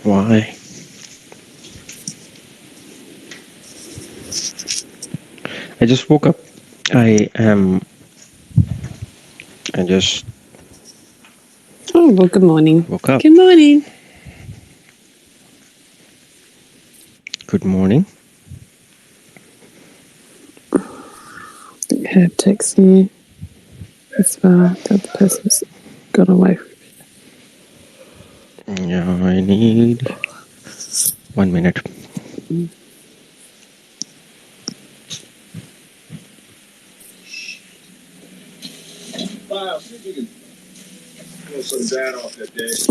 Why? I just woke up. I just Oh, well, good morning. woke up. Good morning. Good morning. Herb texts you as well. The other person's got away from it. Yeah, I need 1 minute.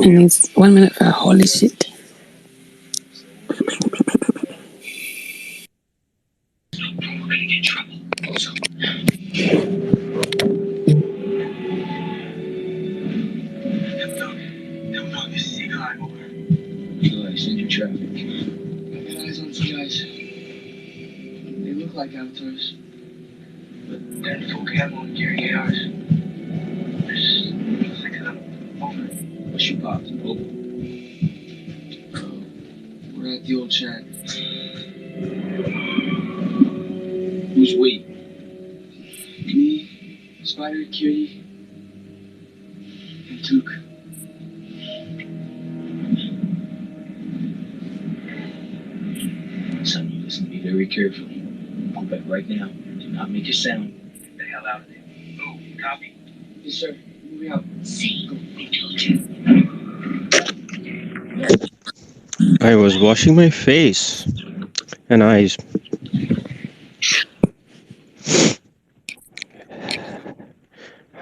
He needs 1 minute for a holy shit. Send your traffic. I got eyes on some guys. They look like avatars, but they're in full camo and carry ARs. There's 6 of them. Over. What's your pops? Over. We're at the old shack. Who's we? Me, Spider, Cutie, and Took. Son, you listen to me very carefully. Go back right now. Do not make a sound. Get the hell out of there. Oh, copy. Yes, sir. Moving out. See, we told you. I was washing my face and eyes.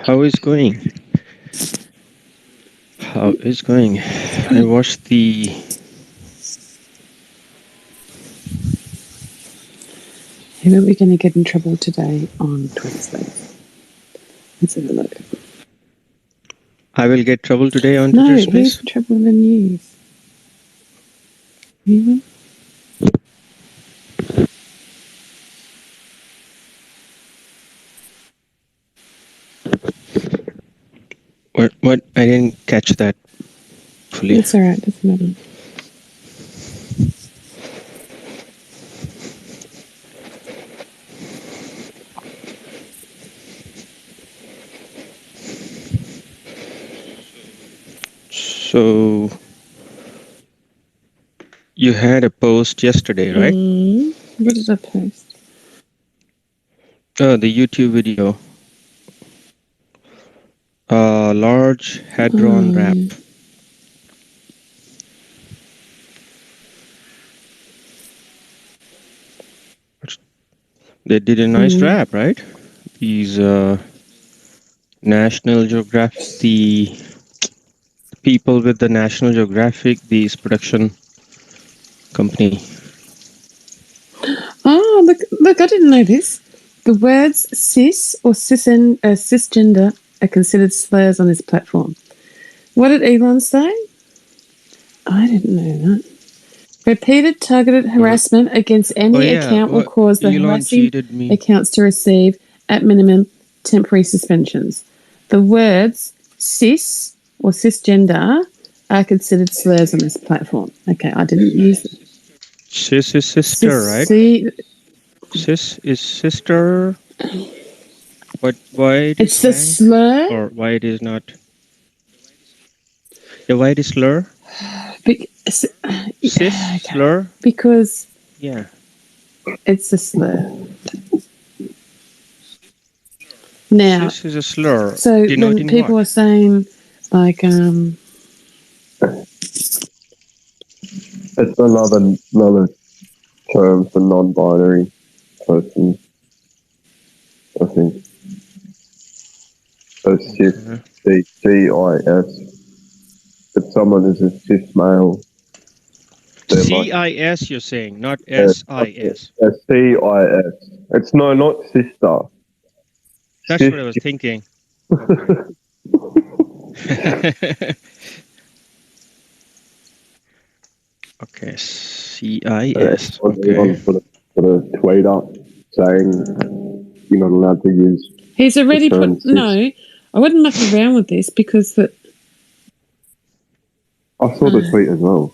How is going? How is going? I watched the... Who are we going to get in trouble today on Wednesday? Let's have a look. I will get trouble today on No, Twitter who's Space? in trouble in the news? You? What? I didn't catch that fully. It's all right. Doesn't matter. So... You had a post yesterday, right? What did I post? Oh, the YouTube video. Large Hadron wrap. They did a nice wrap, right? These National Geographic, the people with the National Geographic, these production company. Oh, look! I didn't know this. The words cis or cisgender are considered slurs on this platform. What did Elon say? I didn't know that. Repeated targeted harassment against any account will cause the harassing accounts to receive, at minimum, temporary suspensions. The words cis or cisgender are considered slurs on this platform. Okay, I didn't use them. Cis is sister, right? Cis is sister. But why it is it's a slur? Or why it is not? Yeah, why it is slur? Cis slur? Because yeah, it's a slur. Now, cis is a slur. So when people are saying, like, it's another term for non-binary person, I think. So cis, C-I-S. If someone is a cis male, C-I-S you're saying, not S-I-S. C-I-S. It's not sister. That's what I was thinking. Okay, C-I-S. Okay. Put a tweet up saying you're not allowed to use. He's already put. No, I wouldn't muck around with this because I saw the tweet as well.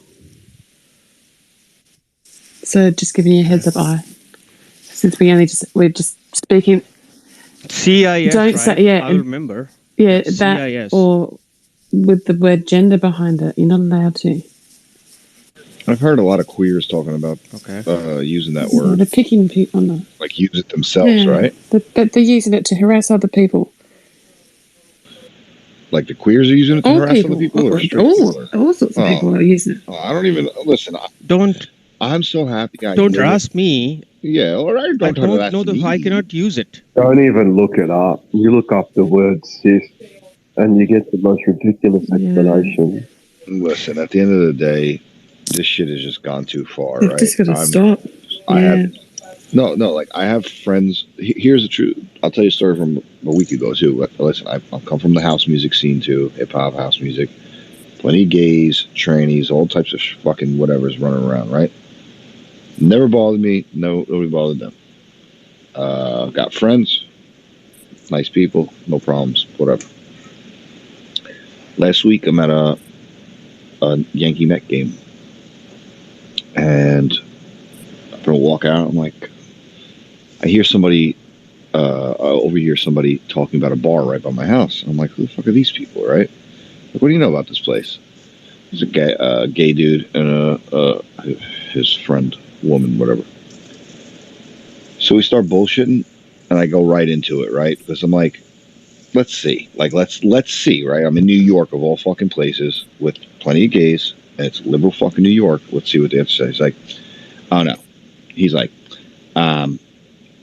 So just giving you a heads up, since we're just speaking. CIS, Don't right? say I remember. Yeah, That's that CIS. or with the word gender behind it. You're not allowed to. I've heard a lot of queers talking about using that word. They're picking people on the. Like use it themselves, right? But they're using it to harass other people. Like the queers are using it to All harass people, other people, or straight all people? sorts of people are using it. I don't even listen. I'm so happy. Don't harass me. Yeah, all right. I don't know I cannot use it. Don't even look it up. You look up the word cis, and you get the most ridiculous explanation. Listen, at the end of the day, this shit has just gone too far, right? Just got to stop. I have like I have friends. Here's the truth. I'll tell you a story from a week ago too. Listen, I come from the house music scene too, hip hop, house music. Plenty of gays, trannies, all types of fucking whatever's running around, right? Never bothered me. Nobody bothered them. Got friends, nice people, no problems, whatever. Last week I'm at a Yankee Met game, and I'm gonna walk out. I'm like, I hear somebody overhear somebody talking about a bar right by my house. I'm like, who the fuck are these people, right? Like, what do you know about this place? There's a gay dude and his friend, woman, whatever. So we start bullshitting, and I go right into it, right? Because I'm like, let's see, let's see, right? I'm in New York of all fucking places with plenty of gays, and it's liberal fucking New York. Let's see what they have to say. He's like, oh no. He's like, and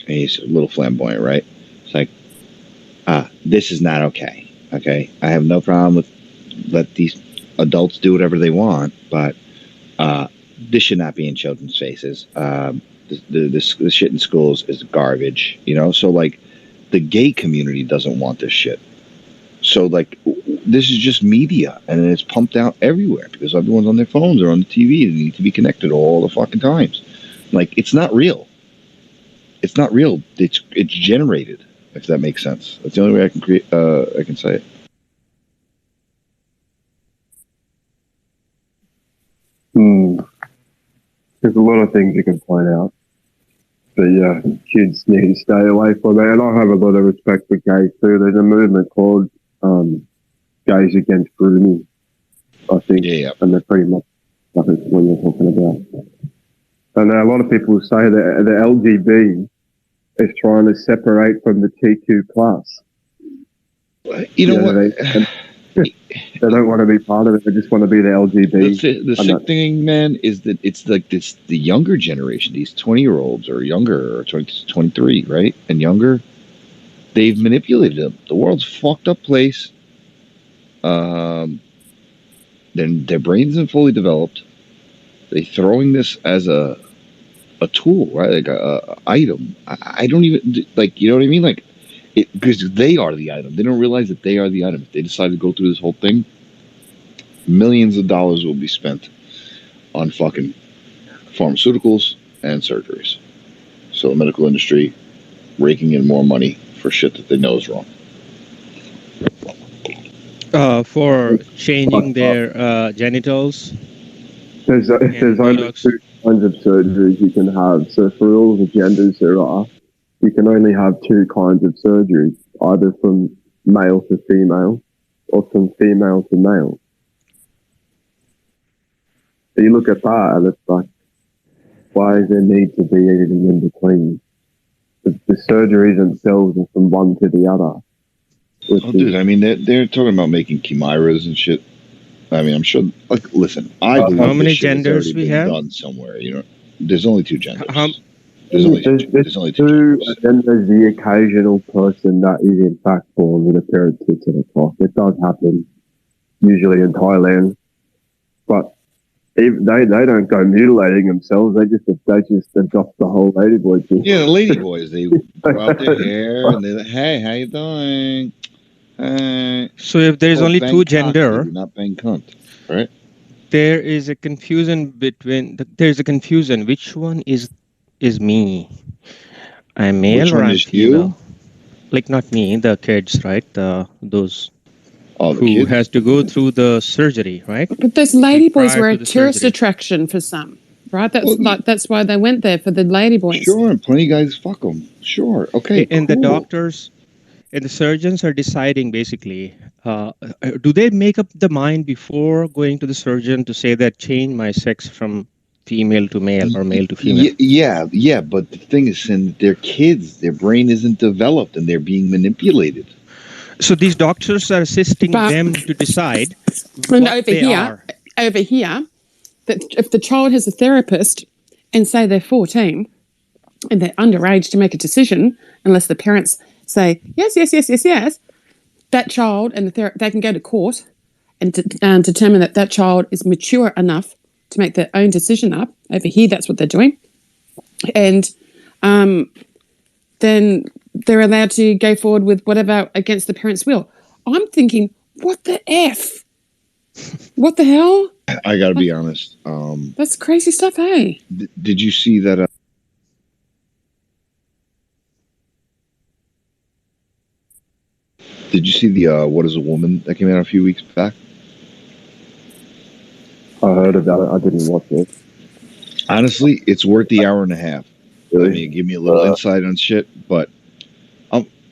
he's a little flamboyant, right? It's like, this is not okay. Okay, I have no problem with let these adults do whatever they want, but this should not be in children's faces. The shit in schools is garbage, you know. So like, the gay community doesn't want this shit. So like, this is just media, and it's pumped out everywhere because everyone's on their phones or on the TV. They need to be connected all the fucking times. Like, it's not real. It's not real. It's generated. If that makes sense. That's the only way I can create. I can say it. There's a lot of things you can point out. But yeah, kids need to stay away from it. And I have a lot of respect for gays too. There's a movement called Gays Against Grooming, I think. Yeah. And they're pretty much what you're talking about. And a lot of people say that the LGB is trying to separate from the TQ plus. You know what? They don't want to be part of it. They just want to be the LGB. The sick thing, man, is that it's like this the younger generation, these 20-year-olds or younger, or 20, 23, right? And younger, they've manipulated them. The world's a fucked up place. Then their brains aren't fully developed. They're throwing this as a tool, right? Like a item. I don't even, like, you know what I mean? Like, because they are the item. They don't realize that they are the item. If they decide to go through this whole thing, millions of dollars will be spent on fucking pharmaceuticals and surgeries. So the medical industry raking in more money for shit that they know is wrong. For changing their genitals. There's only two kinds of surgeries you can have. So for all the genders there are, you can only have two kinds of surgery, either from male to female or from female to male. So you look at that and it's like, why is there need to be anything in between? The surgeries themselves are from one to the other. Oh, dude, I mean, they're talking about making chimeras and shit. I mean, I'm sure, like, listen, I believe how many genders we have? Done somewhere, you know. There's only two genders. There's only two, and then there's the occasional person that is in fact born with a pair of tits and a cock. It does happen, usually in Thailand, but they don't go mutilating themselves. They just adopt the whole ladyboy thing. Yeah, the ladyboys, they grow out their hair and they're like, hey, how you doing? So if there's only two gender, not bang cunt, right? There is a confusion there's a confusion. Which one is me? I'm male or I'm female? Like, not me, the kids, right? Those who has to go through the surgery, right? But those ladyboys were a tourist attraction for some. right? That's why they went there, for the ladyboys. Sure, and plenty of guys fuck them. Sure, okay, And cool. the doctors and the surgeons are deciding basically, do they make up the mind before going to the surgeon to say that change my sex from female to male or male to female? Yeah, but the thing is, and they're kids. Their brain isn't developed, and they're being manipulated. So these doctors are assisting them to decide And what they are. over here, that if the child has a therapist and say they're 14 and they're underage to make a decision, unless the parents say yes, that child and they can go to court and determine that child is mature enough to make their own decision up. Over here, that's what they're doing. And then they're allowed to go forward with whatever against the parents' will. I'm thinking, what the F? What the hell? I gotta be honest. That's crazy stuff, hey? Did you see that? Did you see the What Is a Woman that came out a few weeks back? I heard about it. I didn't watch it. Honestly, it's worth the hour and a half. Really? I mean, give me a little insight on shit, but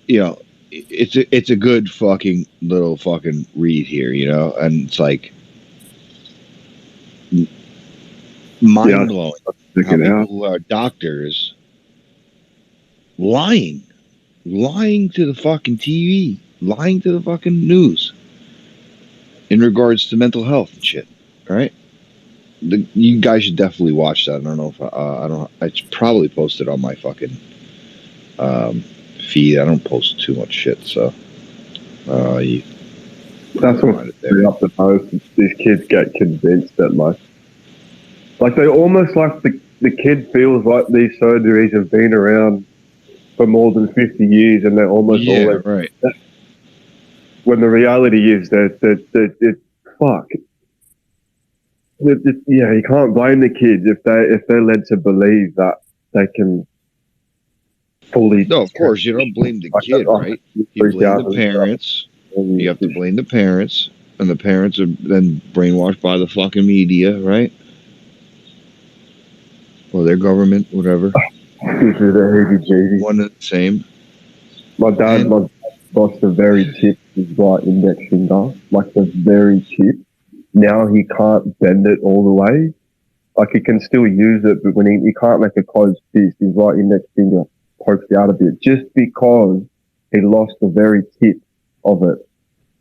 you know, it's a good fucking little fucking read here, you know, and it's like mind blowing how people who are doctors lying to the fucking TV, lying to the fucking news in regards to mental health and shit. All right, you guys should definitely watch that. I don't know if I should probably post it on my fucking feed. I don't post too much shit, so that's what they're up the post. These kids get convinced that like they almost like the kid feels like these surgeries have been around for more than 50 years, and they're almost all right. When the reality is that it's fuck. You can't blame the kids if they're led to believe that they can fully. No, of course you don't blame the kid, right? You blame the parents. You have to blame the parents, and the parents are then brainwashed by the fucking media, right? Or their government, whatever. One and the same. My dad lost the very tip of his right index finger, like the very tip. Now he can't bend it all the way. Like he can still use it, but when he can't make a closed fist, his right index finger pokes out a bit, just because he lost the very tip of it.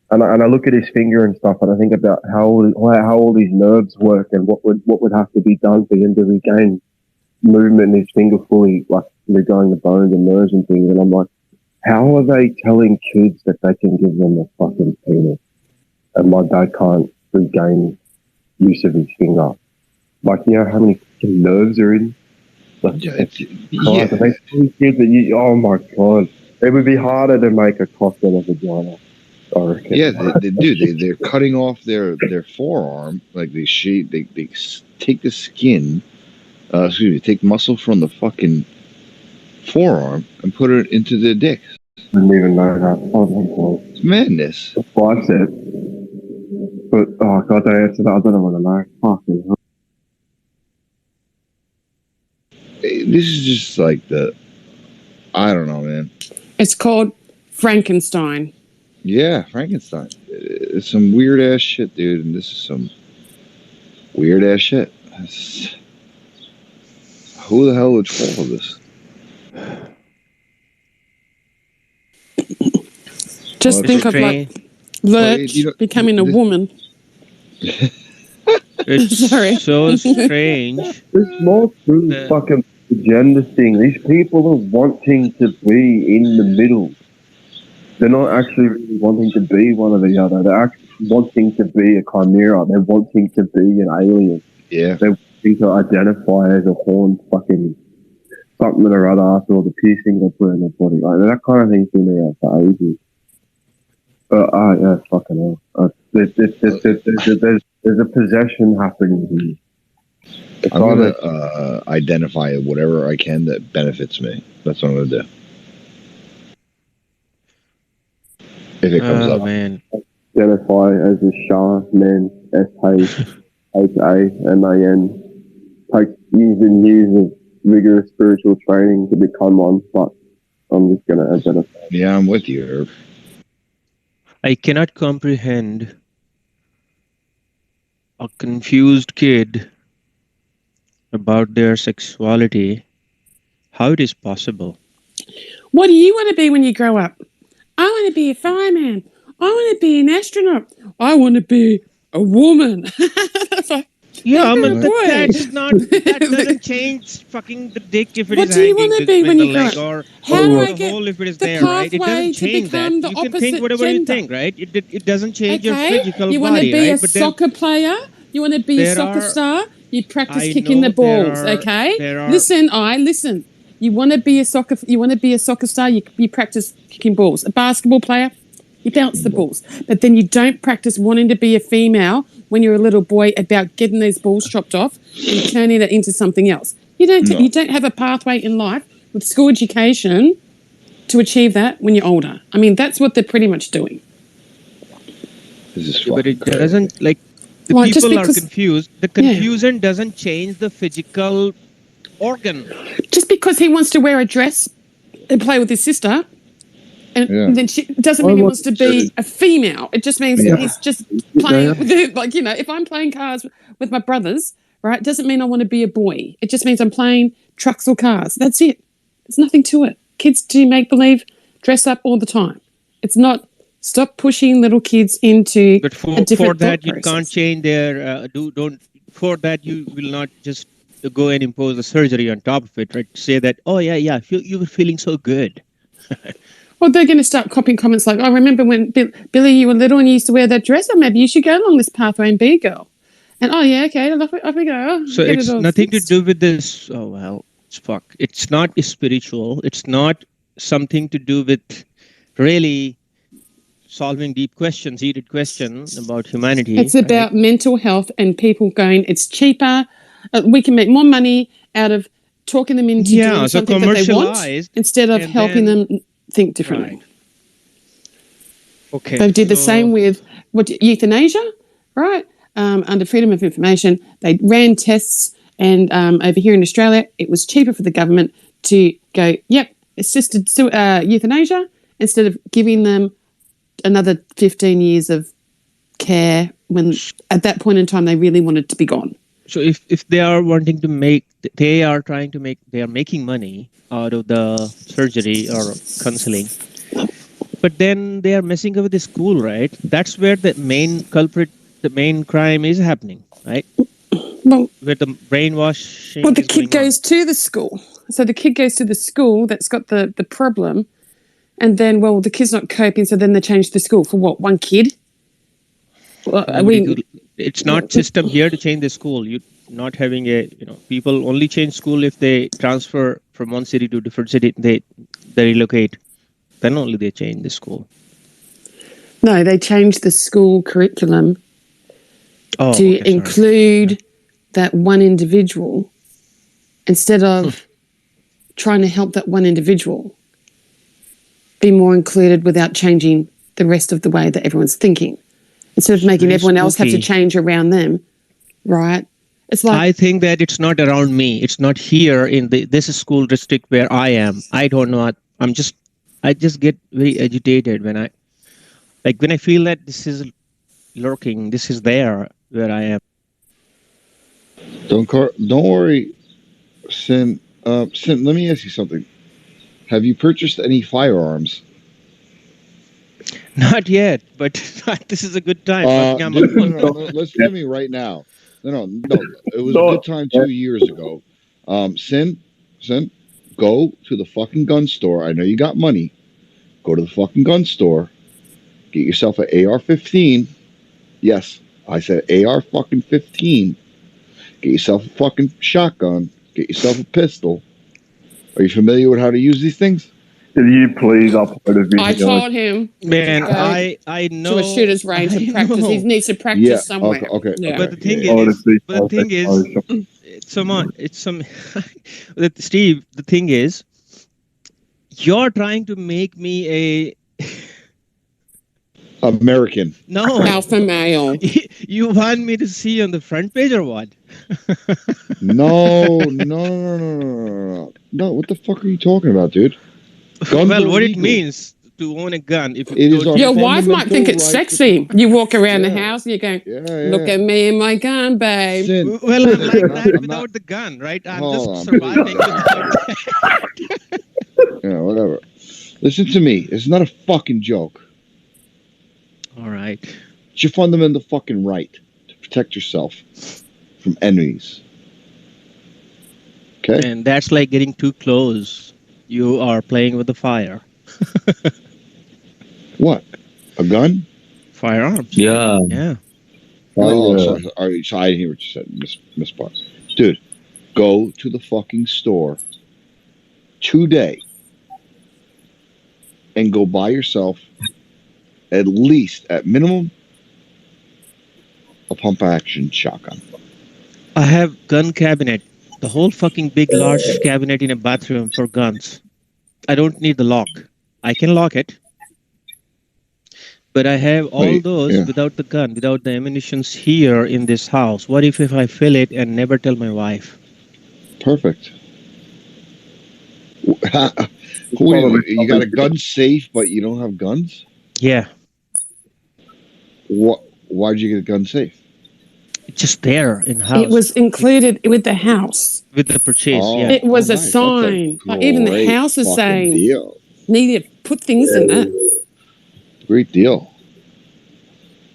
And I look at his finger and stuff, and I think about how all these nerves work, and what would have to be done for him to regain movement in his finger fully, like regrowing the bones and nerves and things. And I'm like, how are they telling kids that they can give them a fucking penis, and my dad can't regain use of his finger? Like, you know how many nerves are in? Like, kids that oh my god, it would be harder to make a cock than a vagina. Yeah, they do. They're cutting off their forearm, like they take the skin, take muscle from the fucking forearm and put it into the dick. I didn't even know that. Oh my god, it's madness. Bicep. But oh god, they answer that. I don't want to know. Fucking hell. This is just like I don't know, man. It's called Frankenstein. Yeah, Frankenstein. It's some weird ass shit, dude, and this is some weird ass shit. Who the hell would fall for this? Just think of like Lurch becoming a woman. It's Sorry. so strange. It's more through the fucking gender thing. These people are wanting to be in the middle. They're not actually really wanting to be one or the other. They're actually wanting to be a chimera. They're wanting to be an alien. Yeah. They're wanting to identify as a horned fucking something or other after all the piercings they put in their body. Like, that kind of thing's been around for ages. But, yeah, fucking hell. There's a possession happening here. I'm going to identify whatever I can that benefits me. That's what I'm going to do. If it comes up. Man. Identify as a Shaman, SHAMAN. Takes years and years of rigorous spiritual training to become one, but I'm just going to identify. Yeah, I'm with you, Herb. I cannot comprehend a confused kid about their sexuality, how it is possible. What do you want to be when you grow up? I want to be a fireman. I want to be an astronaut. I want to be a woman. Yeah, I You're mean, a boy. that doesn't change fucking the dick if it What is do you hanging want to be between when the you grow leg, up? or How do I the get hole if it is the there, right? It pathway doesn't to change that. become the You can think opposite whatever you gender? think, right? It doesn't change your Okay, physical you want to body, be a right? But then soccer player? You want to be a there soccer are, star? You practice I kicking the know balls. Okay, there are, listen. You want to be a soccer? You want to be a soccer star? You practice kicking balls. A basketball player? You bounce the balls, but then you don't practice wanting to be a female when you're a little boy about getting those balls chopped off and turning it into something else. You don't. No. You don't have a pathway in life with school education to achieve that when you're older. I mean, that's what they're pretty much doing. This is but fucking it crazy. doesn't, like, the Well, just people are because- confused. The Yeah. confusion doesn't change the physical organ. Just because he wants to wear a dress and play with his sister, and Yeah. then she doesn't mean he wants to be a female. It just means Yeah. he's just playing with it. Like, if I'm playing cars with my brothers, right, it doesn't mean I want to be a boy. It just means I'm playing trucks or cars. That's it. There's nothing to it. Kids do make believe, dress up all the time. It's not. Stop pushing little kids into But a different for that, thought you process. can't change their don't. For that, you will not just go and impose a surgery on top of it, right? Say that, oh yeah, you were feeling so good. Well, they're going to start copying comments like, "I remember when Billy, you were little and you used to wear that dress. Oh, maybe you should go along this pathway and be a girl." And oh yeah, okay, off we go. So Get it's it all nothing fixed. to do with this. Oh well, it's fuck. It's not spiritual. It's not something to do with really solving deep questions, heated questions about humanity. It's about mental health and people going, it's cheaper. We can make more money out of talking them into doing something that they want instead of helping them think differently. Right. Okay. They did the same with euthanasia, right? Under Freedom of Information, they ran tests, and over here in Australia, it was cheaper for the government to go, yep, assisted euthanasia, instead of giving them another 15 years of care when at that point in time they really wanted to be gone. So if they are wanting to make, they are making money out of the surgery or counseling, but then they are messing up with the school, right? That's where the main culprit, the main crime is happening, right? Well, where the brainwashing. Well, the kid goes to the school. So the kid goes to the school that's got the problem, and then, well, the kid's not coping, so then they change the school for what? One kid? Well, it's not system here to change the school. You not having people only change school if they transfer from one city to a different city. They relocate. Then only they change the school. No, they change the school curriculum to include that one individual instead of trying to help that one individual be more included without changing the rest of the way that everyone's thinking. Instead of making everyone else have to change around them, right? It's like, I think that it's not around me. It's not here in this school district where I am. I don't know. I just get very agitated when I feel that this is lurking. This is there where I am. Don't worry, Sin. Sin, let me ask you something. Have you purchased any firearms? Not yet, but this is a good time. No, listen to me right now. No. It was a good time 2 years ago. Sin, go to the fucking gun store. I know you got money. Go to the fucking gun store. Get yourself an AR-15. Yes, I said AR-15. Get yourself a fucking shotgun. Get yourself a pistol. Are you familiar with how to use these things? Can you please upload a video? I told him, man, I know to a shooter's range to practice. He needs to practice somewhere. Okay. Yeah. But the thing is, Steve. The thing is, you're trying to make me a American. No. Alpha male. You want me to see on the front page or what? No. No, what the fuck are you talking about, dude? Guns Well, are what it legal. means to own a gun, if you It is don't our Your use it. wife might think it's fundamental right sexy. You walk around the Yeah. house and you're going, Yeah, look at me and my gun, babe. Sin. Well, I'm like that I'm without the gun, right? I'm Hold just on, surviving please. without that. Yeah, whatever. Listen to me. It's not a fucking joke. All right. It's your fundamental fucking right to protect yourself from enemies. Okay? And that's like getting too close. You are playing with the fire. What? A gun? Firearms. Yeah. Yeah. Oh, sorry. I didn't hear what you said. Miss Part. Dude, go to the fucking store today and go buy yourself at least, at minimum, a pump action shotgun. I have gun cabinet. The whole fucking big large cabinet in a bathroom for guns. I don't need the lock. I can lock it. But I have all those without the gun, without the ammunitions here in this house. What if I fill it and never tell my wife? Perfect. You got a gun safe, but you don't have guns? Yeah. What? Why'd you get a gun safe? It's just there in house. It was included with the house. With the purchase, yeah. It was a nice. sign. That's a Even the great house is fucking saying, deal. need to put things in that. Great deal.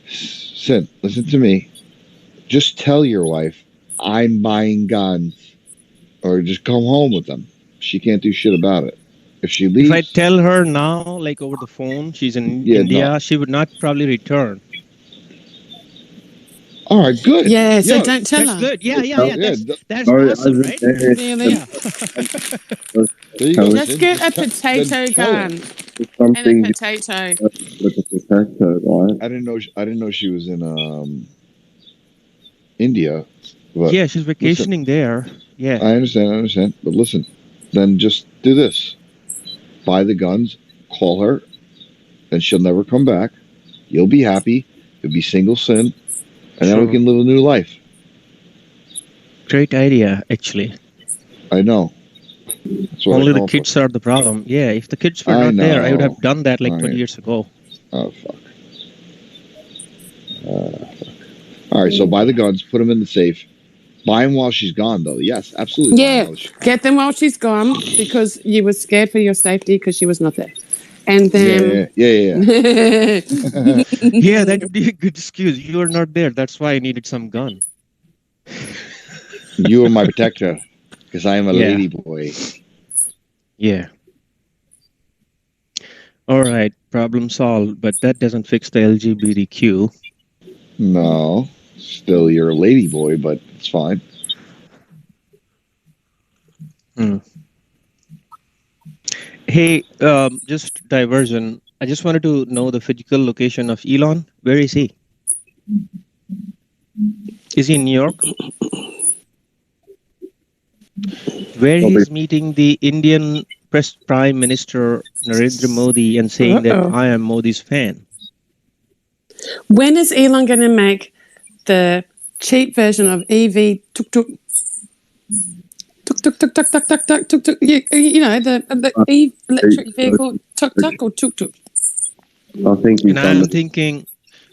Sin, listen to me. Just tell your wife, I'm buying guns. Or just come home with them. She can't do shit about it. If she leaves... If I tell her now, like over the phone, she's in India, she would not probably return. All right, good. Yeah, so don't tell that's her. Good. Yeah. That's awesome, right? Yeah. Let's get a potato gun and a potato. I didn't know she was in India. But yeah, she's vacationing there. Yeah, I understand. But listen, then just do this: buy the guns, call her, and she'll never come back. You'll be happy. You'll be single, Sin, and then we can live a new life. Great idea, actually. I know. Only the kids are the problem. Yeah, if the kids were not there, I would have done that like 20 years ago. Oh, fuck. All right, so buy the guns, put them in the safe. Buy them while she's gone, though. Yes, absolutely. Yeah, get them while she's gone because you were scared for your safety because she was not there. And then... Yeah. Yeah, that would be a good excuse. You were not there. That's why I needed some gun. You are my protector because I am a lady boy. Yeah. All right, problem solved, but that doesn't fix the LGBTQ. No, still you're a lady boy, but it's fine. Hey, just diversion. I just wanted to know the physical location of Elon. Where is he? Is he in New York? Where he's meeting the Indian Prime Minister Narendra Modi and saying that I am Modi's fan. When is Elon going to make the cheap version of EV tuk-tuk? Tuk-tuk. You know, the electric vehicle tuk-tuk or tuk-tuk? I think he's I'm thinking,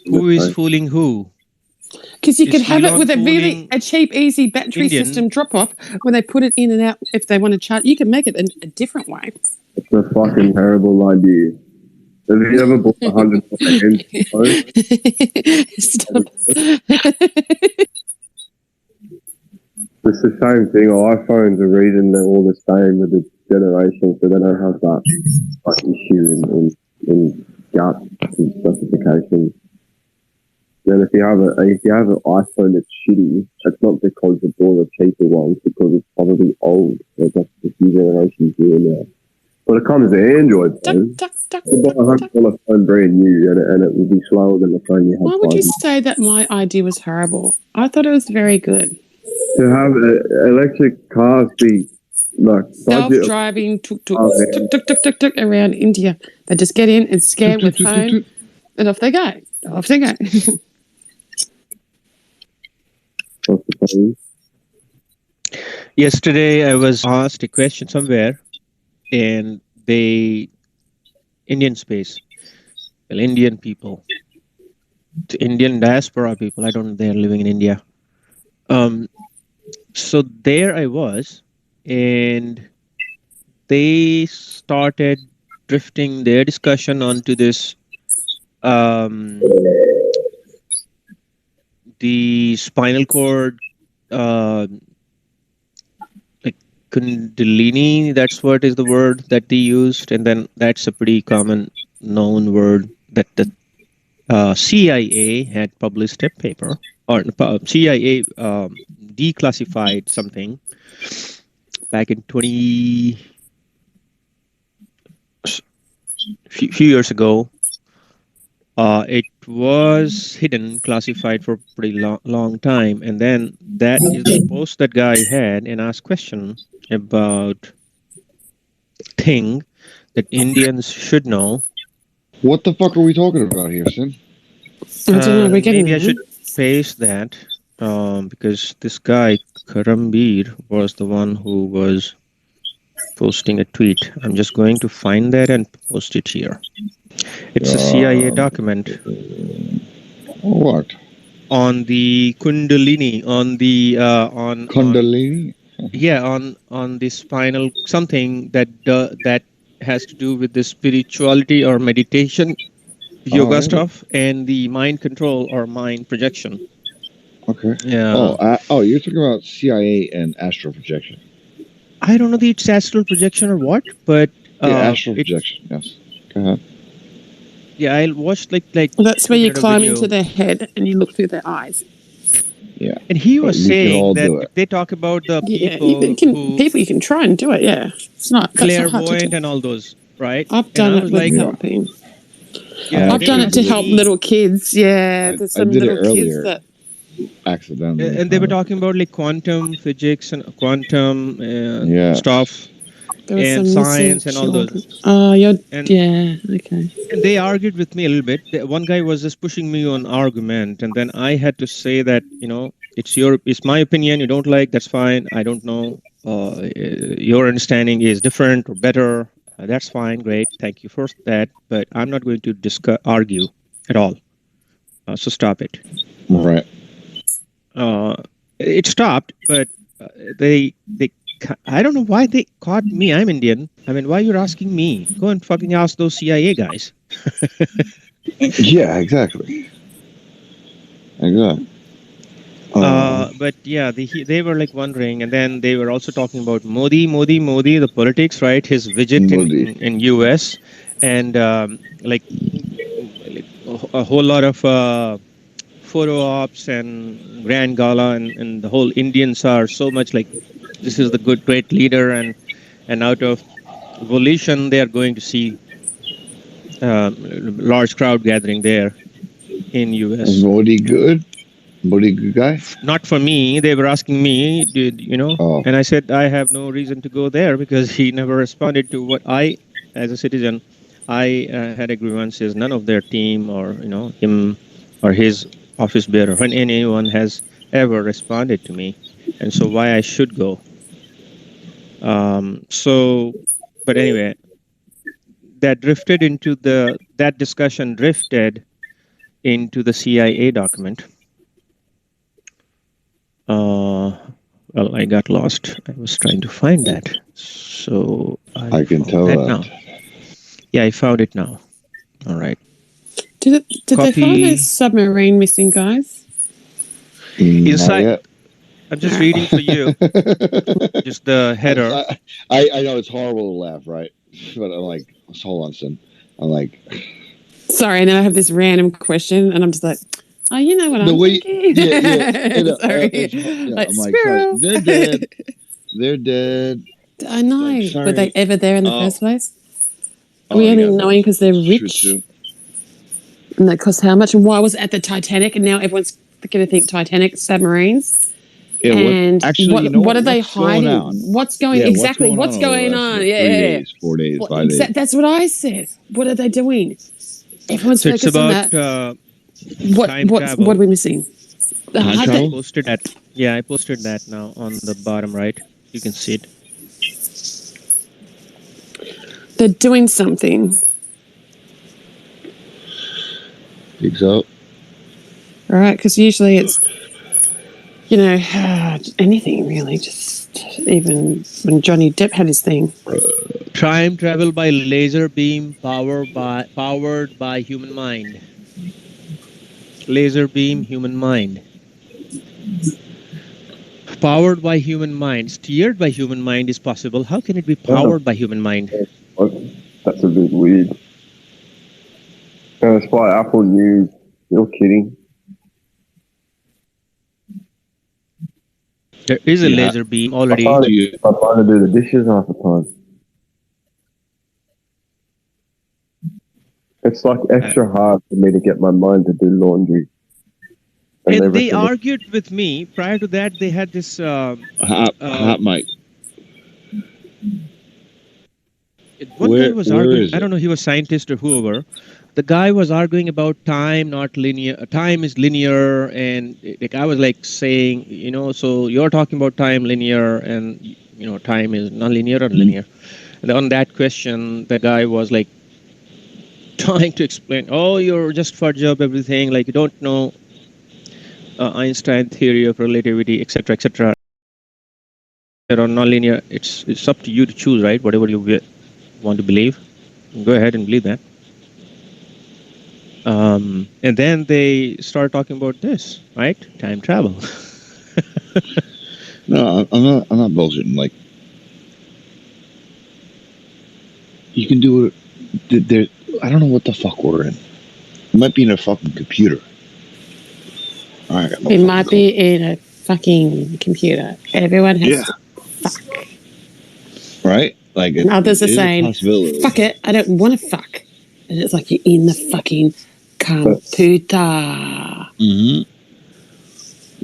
who is fooling who? Because you could have it with a cheap, easy battery system drop-off where they put it in and out if they want to charge. You can make it a different way. It's a fucking terrible idea. Have you ever bought $100 Stop. It's the same thing. iPhones are reading they're all the same with the generation, so they don't have that issue in gap specifications. Then if you have an iPhone that's shitty, it's not because it's all the cheaper ones, because it's probably old. There's just a few generations here now. When it comes to Android phones, you buy $100 phone brand new, and it will be slower than the phone you have. Why would you say that my idea was horrible? I thought it was very good. To have electric cars be like self-driving tuk-tuk around India. They just get in and scan with phone, and off they go. Yesterday, I was asked a question somewhere, and Indian space, well, Indian people, the Indian diaspora people. I don't know, they're living in India. So there I was, and they started drifting their discussion onto this, um, the spinal cord, uh, like Kundalini. That's what is the word that they used, and then that's a pretty common known word that the CIA had published a paper, or CIA declassified something back in few years ago. It was hidden, classified for a pretty long time, and then that is the post that guy had and asked question about thing that Indians should know. What the fuck are we talking about here, Sin? I don't know. We're getting Maybe I there. should paste that, because this guy Karambir was the one who was posting a tweet. I'm just going to find that and post it here. It's a CIA document What? on the Kundalini, on the Kundalini? on the spinal something that has to do with the spirituality or meditation, yoga yeah. stuff, and the mind control or mind projection. Okay. Yeah. You're talking about CIA and astral projection. I don't know the it's astral projection or what, but astral projection. Yes. Go ahead. Yeah, I watched like Well, that's where you 2 minute climb video. into their head and you look through their eyes. Yeah. And he was we can saying all that do it. they talk about the Yeah, people you can try and do it. Yeah, it's not that's not hard to clairvoyant do. and all those, right? I've done and I it was with like, helping. yeah, I've they done were it to asking help me- little kids. Yeah, there's I some did it little kids earlier. that Accidentally. and they were talking about like quantum physics and quantum Yes. stuff there was and some science missing and all children. those. Oh, And yeah, okay. and they argued with me a little bit. One guy was just pushing me on argument, and then I had to say that it's my opinion. You don't like, that's fine. I don't know. Your understanding is different or better. That's fine. Great. Thank you for that. But I'm not going to argue at all. So stop it. Right. It stopped, but they I don't know why they caught me. I'm Indian. I mean, why you're asking me? Go and fucking ask those CIA guys. Yeah, exactly. But yeah, they were like wondering, and then they were also talking about Modi, the politics, right? His visit in US, and like a whole lot of photo ops and grand gala, and the whole Indians are so much like this is the great leader, and out of volition they are going to see large crowd gathering there in US. Is Modi good? Modi good guy? Not for me. They were asking me, and I said I have no reason to go there because he never responded to what I, as a citizen, I had a grievances. None of their team or him or his office bearer or anyone has ever responded to me, and so why I should go. But anyway, that discussion drifted into the CIA document. Well, I got lost. I was trying to find that. So I can tell that now. Yeah, I found it now. All right. Did they find a submarine missing, guys? Inside. I'm just reading for you. Just the header. I know it's horrible to laugh, right? But I'm like, hold on, son. I'm like, sorry, and then I have this random question, and I'm just like, oh, you know what I'm thinking? Yeah. Sorry. I'm like, sorry. They're dead. They're dead. I know. Like, were they ever there in the first place? Are we yeah, only knowing because they're rich? And that costs how much? And why was it at the Titanic? And now everyone's going to think Titanic submarines. Yeah, and what are they hiding? What's going on? What's going on? 3 days, 4 days, 5 days. That's what I said. What are they doing? Everyone's focused on that. What are we missing? I posted that. Yeah, I posted that now on the bottom right. You can see it. They're doing something. Think so? All right, because usually it's, anything really. Just even when Johnny Depp had his thing. Time travel by laser beam powered by human mind. Laser beam, human mind. Powered by human mind, steered by human mind is possible. How can it be powered by human mind? That's a bit weird. That's why Apple News. You're kidding. There is a laser beam already. I'm trying to do the dishes half the time. It's like extra hard for me to get my mind to do laundry. And they argued with me. Prior to that, they had this hot mic. One guy was arguing. I don't know. He was scientist or whoever. The guy was arguing about time, not linear. Time is linear, and like I was like saying, so you're talking about time linear, and time is non-linear or linear. And on that question, the guy was like trying to explain. Oh, you're just fudge up everything. Like you don't know Einstein theory of relativity, etc., etc. Or non-linear. It's up to you to choose, right? Whatever you want to believe, go ahead and believe that. And then they start talking about this, right? Time travel. No, I'm not bullshitting. Like, you can do it. I don't know what the fuck we're in. It might be in a fucking computer. It might be in a fucking computer. Everyone has to fuck. Right? Like, and others are saying, fuck it, I don't want to fuck. And it's like you're in the fucking computer. Mm-hmm.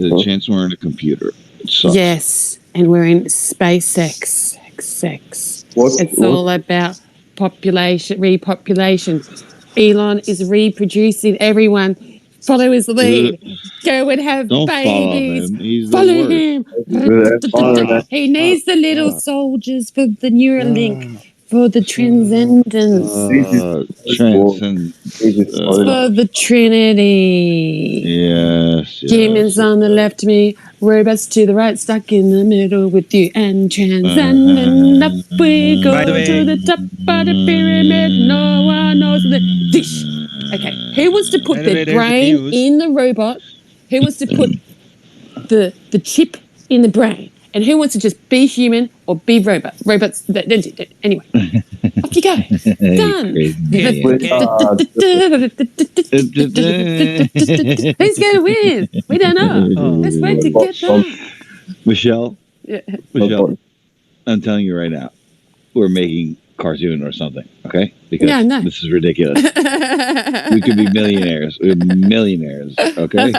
There's a chance we're in a computer. It sucks. Yes, and we're in SpaceX. It's all about repopulation. Elon is reproducing. Everyone follow his lead. Go and have babies. Follow him. He needs the little soldiers for the Neuralink, for the transcendence. For the Trinity. Yes. Humans on the left to me, robots to the right, stuck in the middle with you, and transcending up we go to the top of the pyramid. No one knows the dish. Okay, who wants to put the brain in the robot? Who wants to put the chip in the brain? And who wants to just be human or be robot? Robots. Anyway, off you go. Done. Who's going to win? We don't know. Let's wait to get that. Michelle, I'm telling you right now, we're making cartoon or something, okay? Because this is ridiculous. We could be millionaires. We're millionaires, okay?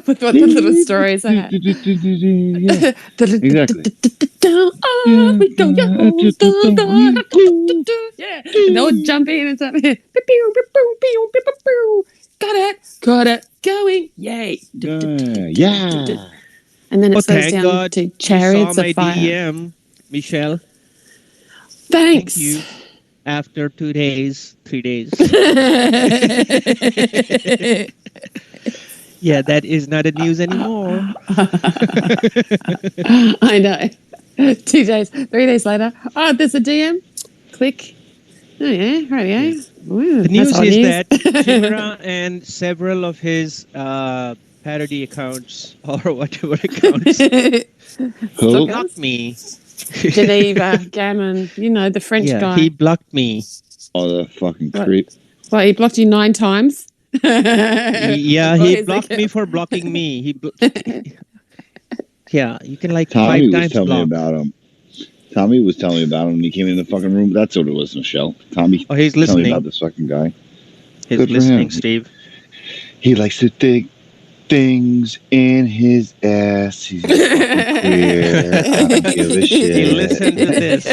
With what the little stories I had. Yeah, exactly. Yeah, and they'll jump in and something. Got it, going, yay. Yeah. And then it slows down to chariots of fire. DM, Michelle. Thanks. Thank you. After 3 days. Yeah, that is not a news anymore. I know. 2 days, 3 days later. Oh, there's a DM. Click. Oh, yeah, right, yeah. Ooh, the news is that Chimera and several of his parody accounts or whatever accounts blocked me. Geneva, Gammon, the French guy. He blocked me. Oh, the fucking creep. Well, he blocked you 9 times? He blocked me for blocking me. You can like Tommy 5 times block. Tommy was telling me about him. He came in the fucking room. That's what it was, Michelle. Tommy. Oh, he's listening. Telling me about this fucking guy. He's listening, Steve. He likes to think things in his ass. He's fucking queer. I don't give a shit. Listen to this.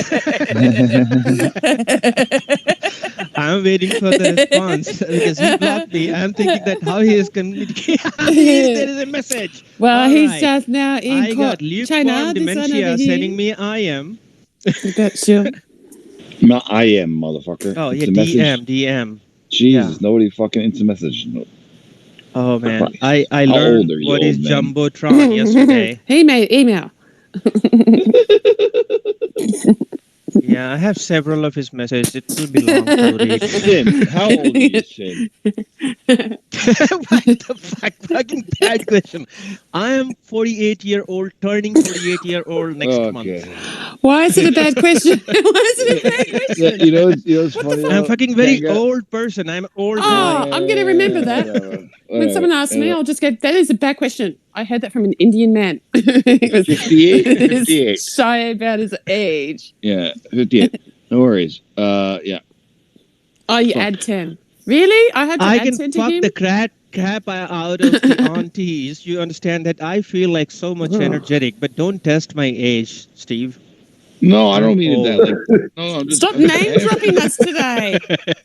I'm waiting for the response because he blocked me. I'm thinking that how he is communicating. There is a message. Well, All he's right. just now in I got lukewarm China. This one over dementia here. sending me I am. That's sure. Not I am, motherfucker. Oh, yeah, It's a message. DM. Jesus, nobody fucking instant message. No. Oh, man. I How learned old are you, what is old man? Jumbotron yesterday. Email. Yeah, I have several of his messages. It will be long to read. Sin, how old are you, Sin? What the fuck? Fucking bad question. I am 48-year-old, turning 48-year-old next month. Why is it a bad question? Why is it a bad question? You know what's funny? I'm fucking very old person. I'm old. Oh, I'm going to remember that. When someone asks me, I'll just go, that is a bad question. I heard that from an Indian man. He was 58. shy about his age. Yeah, 58. No worries. Yeah. Oh, you add 10. Really? I had to I add can 10 to fuck him? the crap out of the aunties. You understand that I feel like so much energetic, but don't test my age, Steve. No, I don't mean it that. Like, no, I'm just, Stop name dropping us today.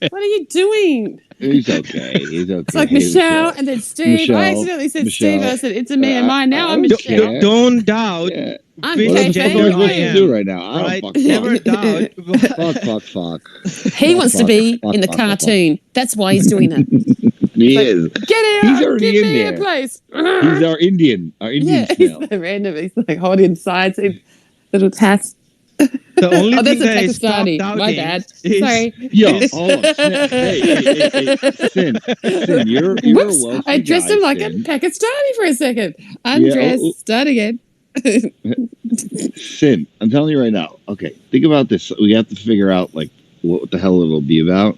What are you doing? He's okay. It's like Michelle and then Steve. I accidentally said Steve. I said it's a me and mine. Now I'm Michelle. Don't doubt. Yeah. I'm Which What the fuck gender am I I supposed to am. do right now? I Right? don't Never doubt. fuck. He wants to be in the cartoon. That's why he's doing it. He is. Get out! He's already Give in me there. a place. He's our Indian Yeah, snail. he's so random. He's like holding sides in little tats. The only Oh, thing that's a that I stopped Pakistani. doubting My bad. is- Sorry. Yo, hold on. Hey, Sin, you're a Whoops! wealthy I dressed guy, him like Sin. a Pakistani for a second. Undressed. Start again. Sin, I'm telling you right now. Okay, think about this. We have to figure out like what the hell it'll be about.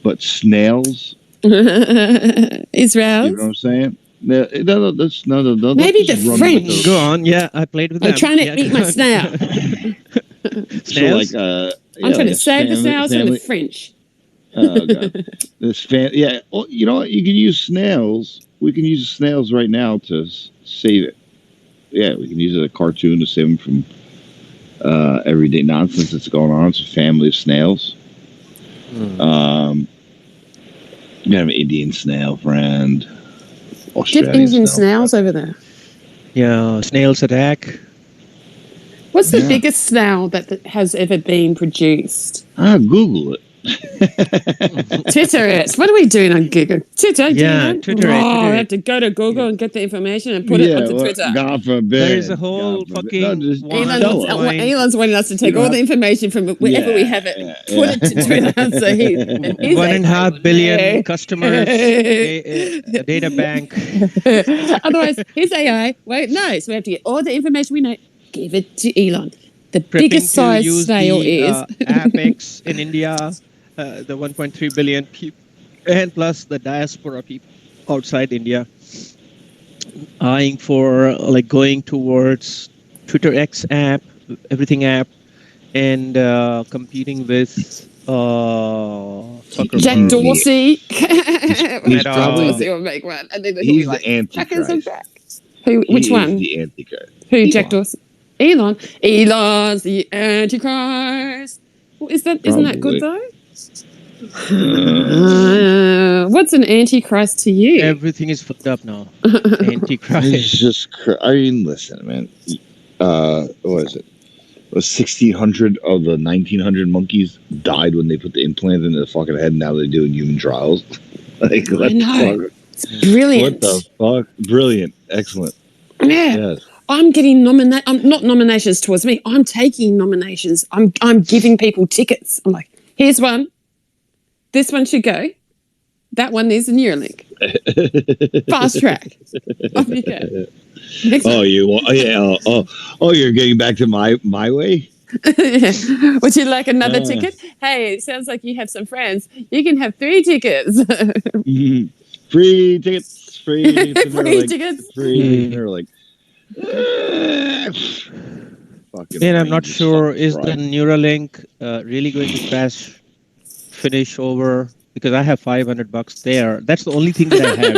But snails, Israel. you know what I'm saying? No, that's no. Maybe the just run with French. those. Go on. Yeah, I played with them. I'm trying to Yeah, eat go my on. snail. So like, I'm trying to save the family- snails from the family- French. Oh god, yeah. Well, you know what? You can use snails. We can use snails right now to save it. Yeah, we can use it as a cartoon to save them from everyday nonsense that's going on. It's a family of snails. You have an Indian snail friend. Get Australian Indian snails over there. Yeah, snails attack. What's the biggest snail that has ever been produced? Google it. Twitter it. What are we doing on Google? Twitter? Yeah, Google? Twitter it, Oh, Twitter I it. have to go to Google and get the information and put it onto Twitter. God forbid. There is a whole God forbid. fucking No, just one- tell us. Elon's wanting us to take all the information from wherever we have it, put it to Twitter. So he's 1.5 billion customers data bank. Otherwise, his AI won't know. So we have to get all the information we know, give it to Elon. The Prepping biggest to size use snail the, is Apex in India, the 1.3 billion people, and plus the diaspora people outside India, eyeing for like going towards Twitter X app, everything app, and competing with Jack Dorsey. He's probably Dorsey will make one, and then he's like, the Antichrist. Which He one? is the Antichrist. Who? Elon. Jack Dorsey. Elon. Elon's the Antichrist. Well, isn't that good though? What's an Antichrist to you? Everything is fucked up now. Antichrist. It's just, I mean, listen, man. What is it? 1,600 of the 1,900 monkeys died when they put the implant in their fucking head. Now they're doing human trials. Like, I know. It's brilliant. What the fuck? Brilliant. Excellent. Yeah. Yes. I'm getting not nominations towards me. I'm taking nominations. I'm giving people tickets. I'm like, here's one. This one should go. That one is a Neuralink. Fast track. Off you go. Next one. You're getting back to my way? Would you like another ticket? Hey, it sounds like you have some friends. You can have 3 tickets. Free tickets. Free tickets. Free tickets. Free. They're like, fucking And I'm not range sure, fucking is the fried. Neuralink really going to finish over? Because I have $500 there. That's the only thing that I have.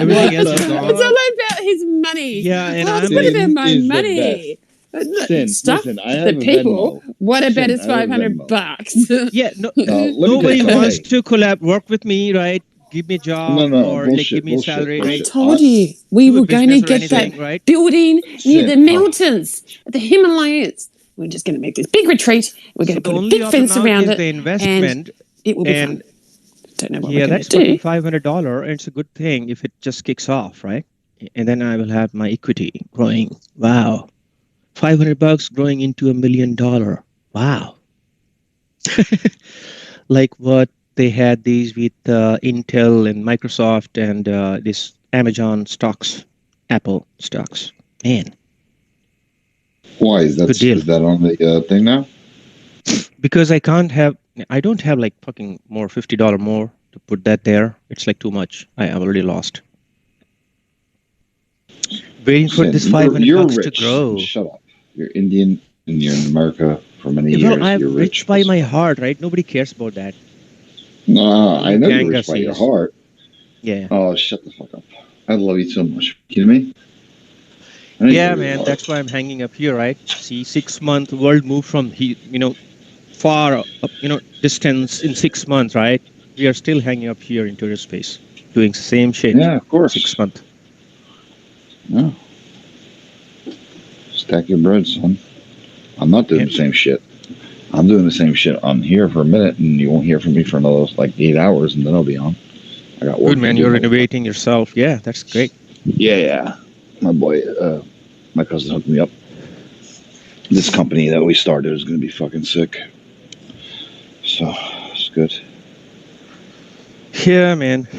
Everything else is gone. It's all about his money. Yeah, and it's I'm what about my is the money? best. Sin, stuff listen, I have the a people. Venmo. What about Sin, his I have a $500 Venmo. bucks? Yeah, no, Let me nobody tell you wants something. to collab, work with me, right? Give me a job No, or like give bullshit, me a salary, I right? told you we Do a were going to business or get that anything, right? building near Sin, the mountains, the Himalayas. We're just going to make this big retreat. We're going So to the put a only big option fence now around is it, the and investment. it will be And fun. Don't know what yeah, we're going that's to fucking do. $500, and it's a good thing if it just kicks off, right? And then I will have my equity growing. Wow, $500 growing into $1 million. Wow, like what they had these with Intel and Microsoft and this Amazon stocks, Apple stocks. Man, why is good deal. that on the thing now? Because I don't have like fucking more $50 more to put that there. It's like too much. I'm already lost. Waiting for Sin, this $500 you're to rich. grow. Shut up. You're Indian and you're in America for many Well, years. I'm You're rich rich. by my heart, right? Nobody cares about that. No, I Only know you're Kanga rich by your sees. heart. Yeah. Oh, shut the fuck up. I love you so much. You kidding me? I know you Yeah, love your man. heart. That's why I'm hanging up here, right? See, 6 month world moved from far up, distance in 6 months, right? We are still hanging up here in tourist space, doing same shit. Yeah, of course. 6 months. Yeah. Stack your bread, son. I'm not doing the same shit. I'm doing the same shit. I'm here for a minute, and you won't hear from me for another like 8 hours, and then I'll be on. I got work Good, man. to do. You're renovating yourself. Yeah, that's great. Yeah. My boy, my cousin hooked me up. This company that we started is going to be fucking sick. So it's good. Yeah, man.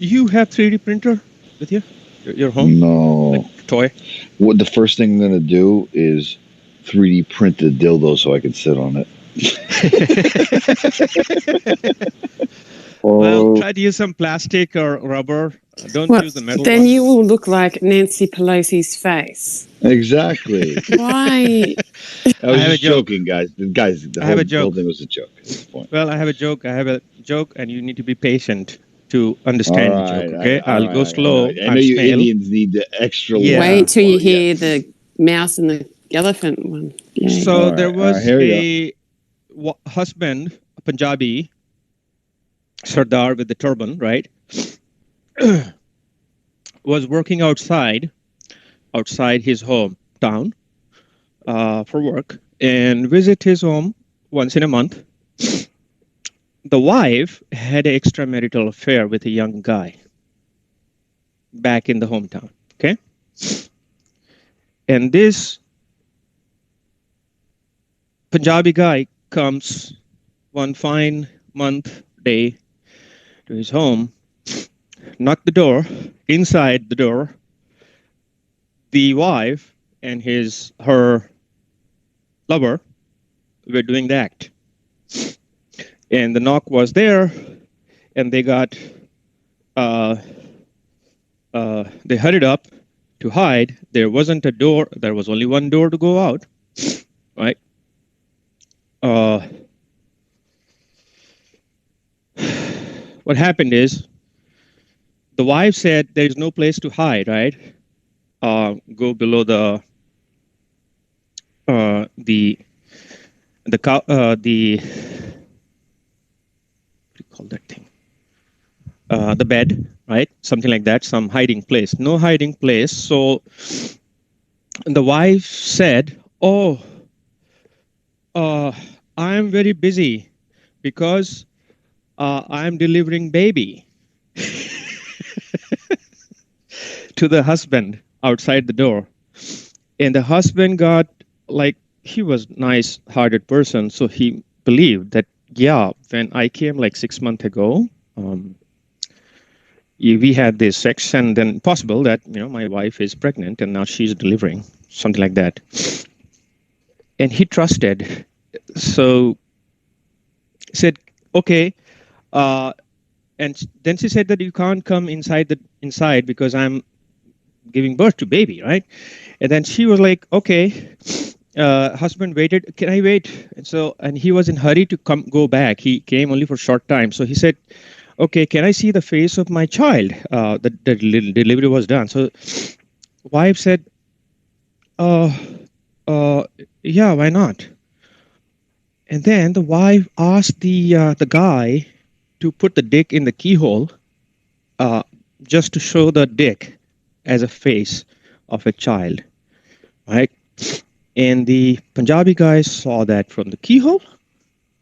You have 3D printer with you? Your home? No. Like toy? What the first thing I'm going to do is 3D print a dildo so I can sit on it. Well, try to use some plastic or rubber. Don't Well, use the metal then one. you will look like Nancy Pelosi's face. Exactly. Why? I was have a just joke. joking, guys. The I have a whole joke. thing was a joke. At this point. Well, I have a joke. And you need to be patient to All understand the right, joke. Okay, I'll go slow. I know I'm you snail. Indians need the extra Yeah. long. Wait till you part, yeah. hear the mouse and the elephant one. Yay. So All there right, was here we a husband, a Punjabi Sardar with the turban, right? Was working outside his hometown for work and visit his home once in a month. The wife had an extramarital affair with a young guy back in the hometown. Okay. And this Punjabi guy comes one fine month day to his home, knocked the door. Inside the door, the wife and her lover were doing the act. And the knock was there, and they got they hurried up to hide. There wasn't a door. There was only one door to go out, right? What happened is the wife said there's no place to hide, right? Go below the what do you call that thing? The bed, right? Something like that, some hiding place. No hiding place. So the wife said, "Oh, I'm very busy because I'm delivering baby." To the husband outside the door. And the husband got, like, he was nice-hearted person, so he believed that, yeah, when I came like 6 months ago, we had this sex, and then possible that, my wife is pregnant and now she's delivering, something like that. And he trusted. So said, okay. And then she said that you can't come inside because I'm giving birth to baby, right? And then she was like, okay. Husband waited, can I wait? And he was in hurry to go back. He came only for a short time. So he said, okay, can I see the face of my child? The delivery was done. So wife said, uh, yeah, why not? And then the wife asked the guy to put the dick in the keyhole, uh, just to show the dick as a face of a child, right? And the Punjabi guy saw that from the keyhole,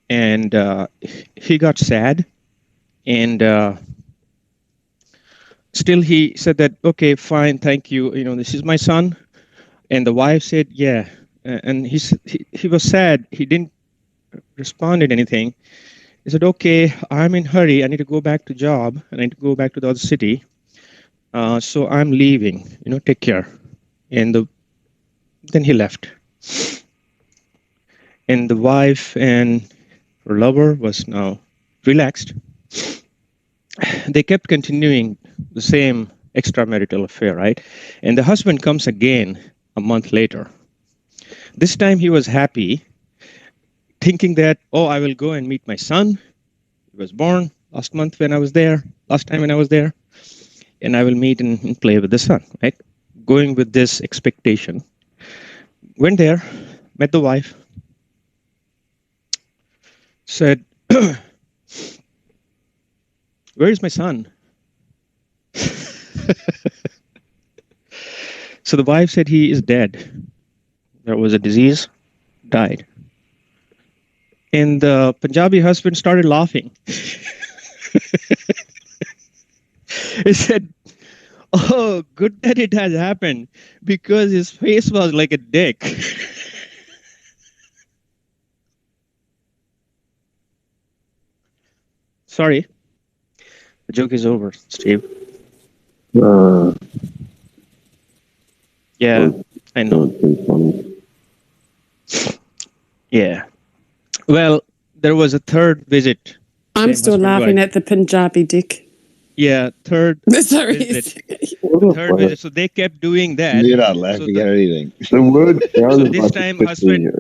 and he got sad, and still he said that, okay, fine, thank you. You know, this is my son. And the wife said, yeah. And he was sad. He didn't respond to anything. He said, okay, I'm in hurry. I need to go back to job. I need to go back to the other city. So I'm leaving. You know, take care. And then he left. And the wife and her lover was now relaxed. They kept continuing the same extramarital affair, right? And the husband comes again a month later. This time he was happy, thinking that, oh, I will go and meet my son. He was born last month when I was there, last time when I was there, and I will meet and play with the son, right? Going with this expectation. Went there, met the wife, said, where is my son? So the wife said he is dead. There was a disease, died. And the Punjabi husband started laughing. He said, oh, good that it has happened, because his face was like a dick. Sorry. The joke is over, Steve. Yeah, I know. Yeah. Well, there was a third visit. I'm still laughing at the Punjabi dick. Yeah, third Sorry. visit. Third visit. So they kept doing that. You're not laughing at anything. The word sounds So this like time, a husband.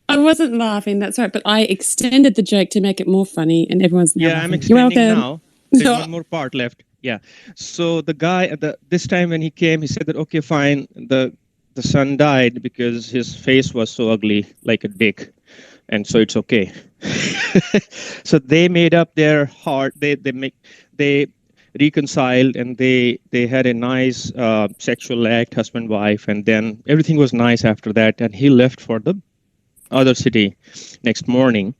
I wasn't laughing, that's right, but I extended the joke to make it more funny, and everyone's now Yeah, laughing. I'm extending You're welcome. now. There's one more part left. Yeah. So the guy, this time when he came, he said that, okay, fine. The son died because his face was so ugly, like a dick, and so it's okay. So they made up their heart. They reconciled, and they had a nice sexual act, husband wife, and then everything was nice after that. And he left for the other city next morning.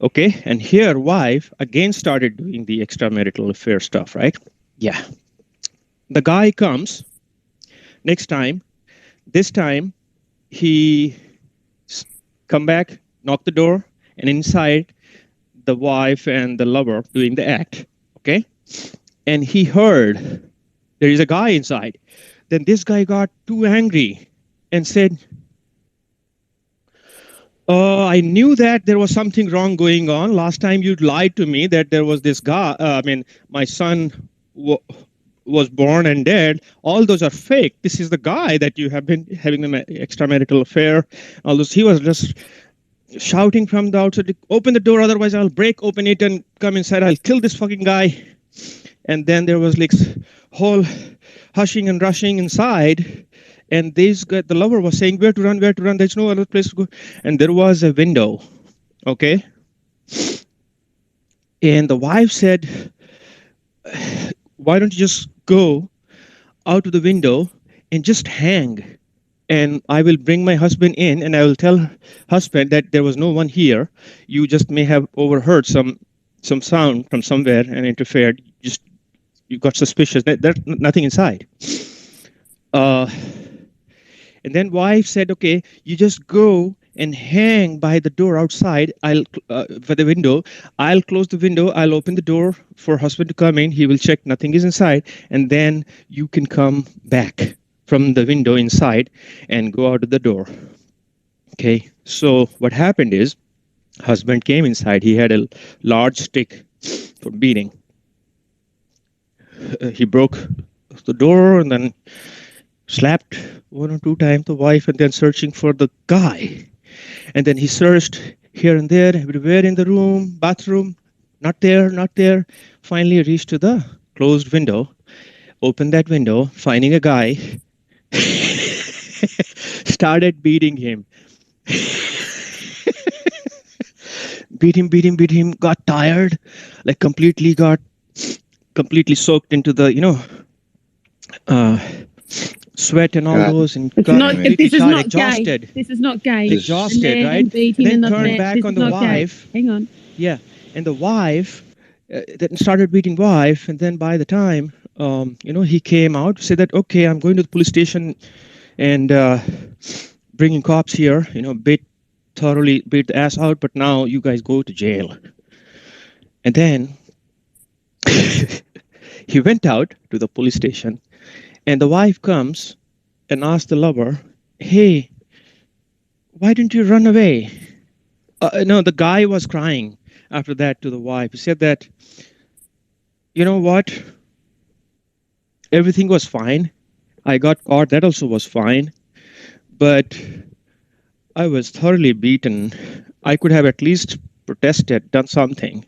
Okay, and here wife again started doing the extramarital affair stuff, right? Yeah. The guy comes next time. This time he come back, knock the door, and inside the wife and the lover doing the act. Okay, and he heard there is a guy inside. Then this guy got too angry and said, I knew that there was something wrong going on. Last time you lied to me that there was this guy. My son was born and dead. All those are fake. This is the guy that you have been having an extramarital affair. All those. He was just shouting from the outside, open the door, otherwise I'll break open it and come inside. I'll kill this fucking guy. And then there was like whole hushing and rushing inside. And the lover was saying, where to run, where to run? There's no other place to go. And there was a window, okay? And the wife said, why don't you just go out of the window and just hang? And I will bring my husband in, and I will tell husband that there was no one here. You just may have overheard some sound from somewhere and interfered. Just you got suspicious. There's nothing inside. And then wife said, okay, you just go and hang by the door outside. For the window. I'll close the window. I'll open the door for husband to come in. He will check nothing is inside, and then you can come back from the window inside and go out of the door. Okay. So what happened is, husband came inside. He had a large stick for beating. He broke the door and then slapped one or two times the wife, and then searching for the guy. And then he searched here and there, everywhere in the room, bathroom, not there, not there. Finally reached to the closed window, opened that window, finding a guy, started beating him. beat him, got tired, like completely soaked into the, uh, sweat and all God those, and It's got not. damn it. completely This is tired, not gay. exhausted. This is not gay. This- Exhausted, and right? beating And then another turned man. back This on is the not gay. wife. Hang on. Yeah, and the wife then started beating wife, and then by the time he came out, said that, okay, I'm going to the police station and bringing cops here. Thoroughly beat the ass out, but now you guys go to jail. And then he went out to the police station, and the wife comes and asks the lover, "Hey, why didn't you run away?" No, the guy was crying after that to the wife. He said that, you know what? Everything was fine. I got caught. That also was fine. But I was thoroughly beaten. I could have at least protested, done something.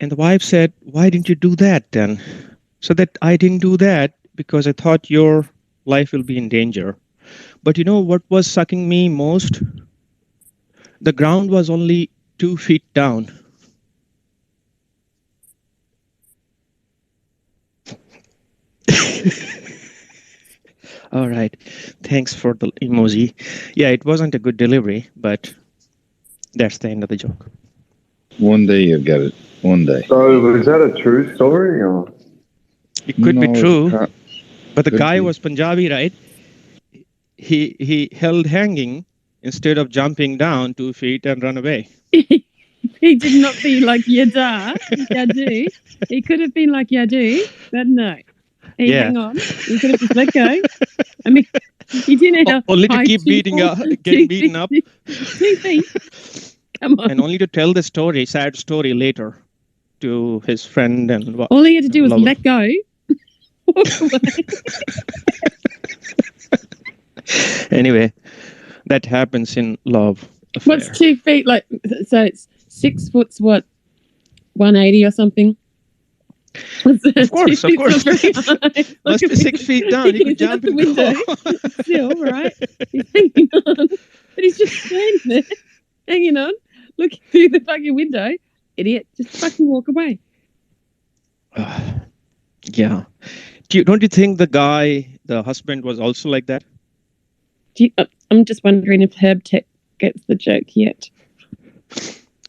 And the wife said, why didn't you do that then? So that I didn't do that because I thought your life will be in danger. But you know what was sucking me most? The ground was only 2 feet down. All right. Thanks for the emoji. Yeah, it wasn't a good delivery, but that's the end of the joke. One day you'll get it. One day. So was that a true story? Or? It could be No, true, but the could guy be. was Punjabi, right? He held hanging instead of jumping down 2 feet and run away. He did not be like Yadu. He could have been like Yadu, but no. He Yeah. hang on. He could have just let go. I mean, he didn't have Only to high keep getting 2 beaten up, 2 feet. Come on. and only to tell the story, sad story later, to his friend and All he had to do was lover. let go. Walk away. Anyway, that happens in love affair. What's 2 feet like? So it's 6 foot's what? 180 or something. Of course. Must be 6 feet down. You could He's jump out the and window. go. Still, right? He's hanging on. But he's just standing there, hanging on, looking through the fucking window. Idiot. Just fucking walk away. Yeah. Don't you think the husband was also like that? I'm just wondering if Herb Tech gets the joke yet.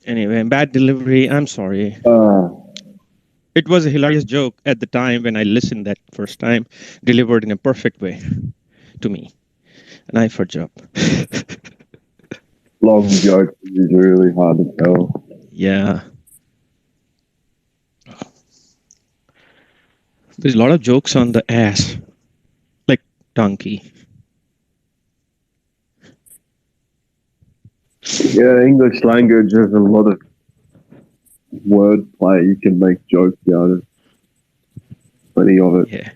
Anyway, bad delivery. I'm sorry. It was a hilarious joke at the time when I listened that first time, delivered in a perfect way to me. An eye for job. Long joke is really hard to tell. Yeah. There's a lot of jokes on the ass, like donkey. Yeah, English language has a lot of wordplay. You can make jokes out of plenty of it. Yeah.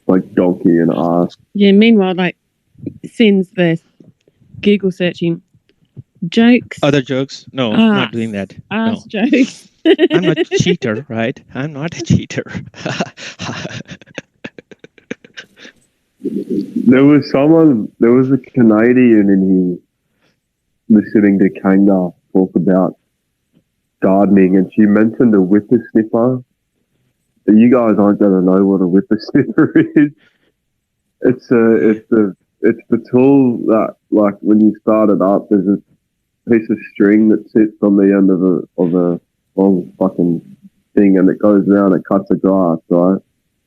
Like donkey and ass. Yeah, meanwhile, like, Sin's there Google searching jokes. Other jokes? No, not doing that. Ass No. jokes. I'm not a cheater, right? I'm not a cheater. There was a Canadian in here listening to Kanga talk about gardening, and she mentioned a whippersnipper. But you guys aren't going to know what a whippersnipper is. It's the tool that, like, when you start it up, there's a piece of string that sits on the end of a long fucking thing, and it goes around and cuts the grass, right?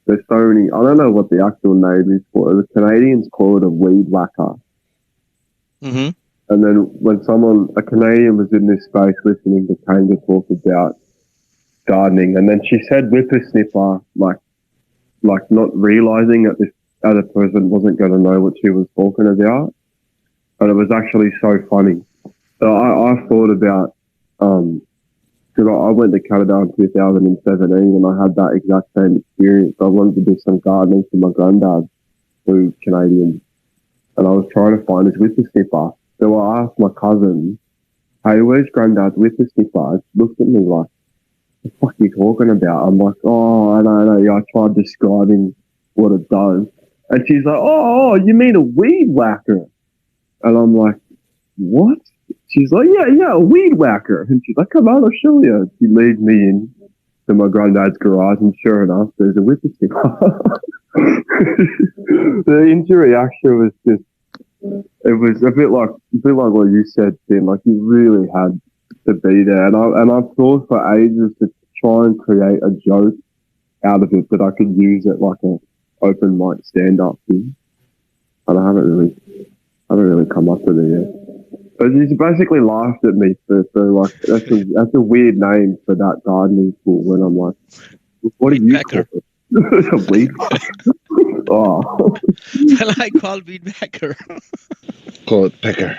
There's so many. I don't know what the actual name is for it. The Canadians call it a weed whacker. Mm-hmm. And then when a Canadian was in this space listening to Kanga talk about gardening, and then she said whippersnipper, like not realizing that this other person wasn't going to know what she was talking about. And it was actually so funny. So I thought about, because I went to Canada in 2017 and I had that exact same experience. I wanted to do some gardening for my granddad, who's Canadian, and I was trying to find his whippersnipper. So I asked my cousin, hey, where's Granddad's whippersnipper? She looked at me like, what the fuck are you talking about? I'm like, oh, I don't know. Yeah, I tried describing what it does. And she's like, oh, you mean a weed whacker? And I'm like, what? She's like, yeah, a weed whacker. And she's like, come on, I'll show you. She leads me in to my granddad's garage, and sure enough, there's a whippersnapper. The interaction was just, it was a bit like what you said, Tim. Like, you really had to be there. And I thought for ages to try and create a joke out of it that I could use at like a open mic stand-up thing. And I haven't really come up with it yet. But he basically laughed at me for like, that's a weird name for that gardening school. When I'm like, what do you call it? A weed whacker. Oh. Well, I call weed whacker. Call it pecker.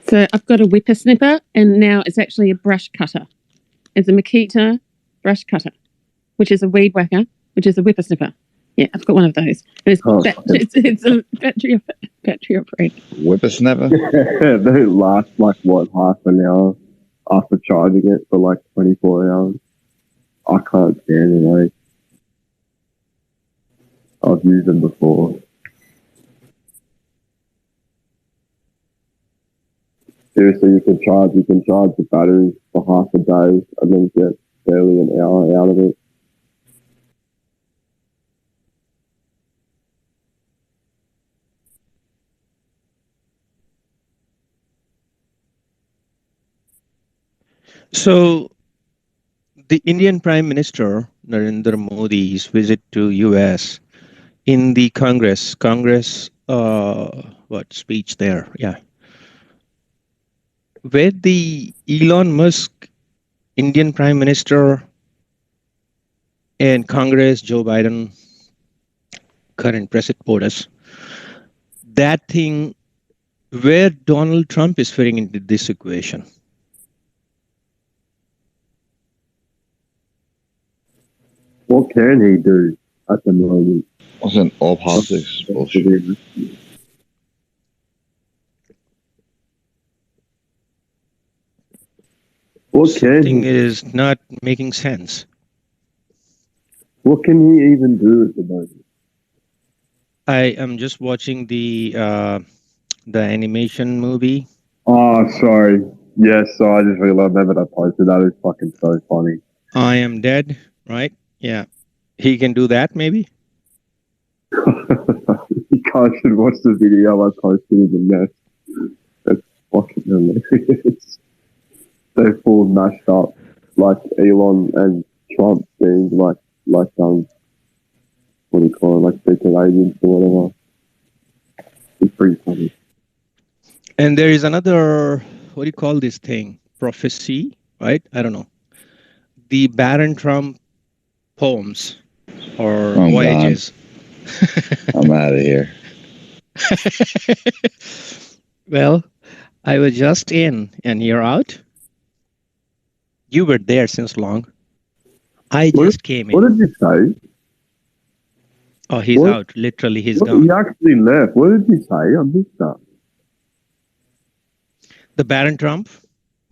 So I've got a whippersnapper, and now it's actually a brush cutter. It's a Makita brush cutter, which is a weed whacker, which is a whippersnapper. Yeah, I've got one of those. And it's a battery operated. Whippersnapper? They last like what, half an hour after charging it for like 24 hours. I can't stand it. Like, I've used them before. Seriously, you can charge the batteries for half a day and then get barely an hour out of it. So, the Indian Prime Minister Narendra Modi's visit to US in the Congress, what speech there? Yeah, where the Elon Musk Indian Prime Minister and Congress, Joe Biden, current President POTUS, that thing where Donald Trump is fitting into this equation. What can he do at the moment? Wasn't all politics bullshit? What can Something he? is not making sense. What can he even do at the moment? I am just watching the animation movie. Oh, sorry. Yes, so I just realized that I posted that. Is fucking so funny. I Am Dead, right? Yeah. He can do that, maybe? You guys should watch the video I posted in the nest. It's fucking hilarious. They're full mashed up, like Elon and Trump being like what do you call it, like secret agents or whatever. It's pretty funny. And there is another, what do you call this thing? Prophecy, right? I don't know. The Baron Trump poems or voyages. I'm out of here. Well, I was just in and you're out. You were there since long. I just came in. What did you say? Oh, he's out. Literally, he's gone. He actually left. What did you say? I missed that. The Baron Trump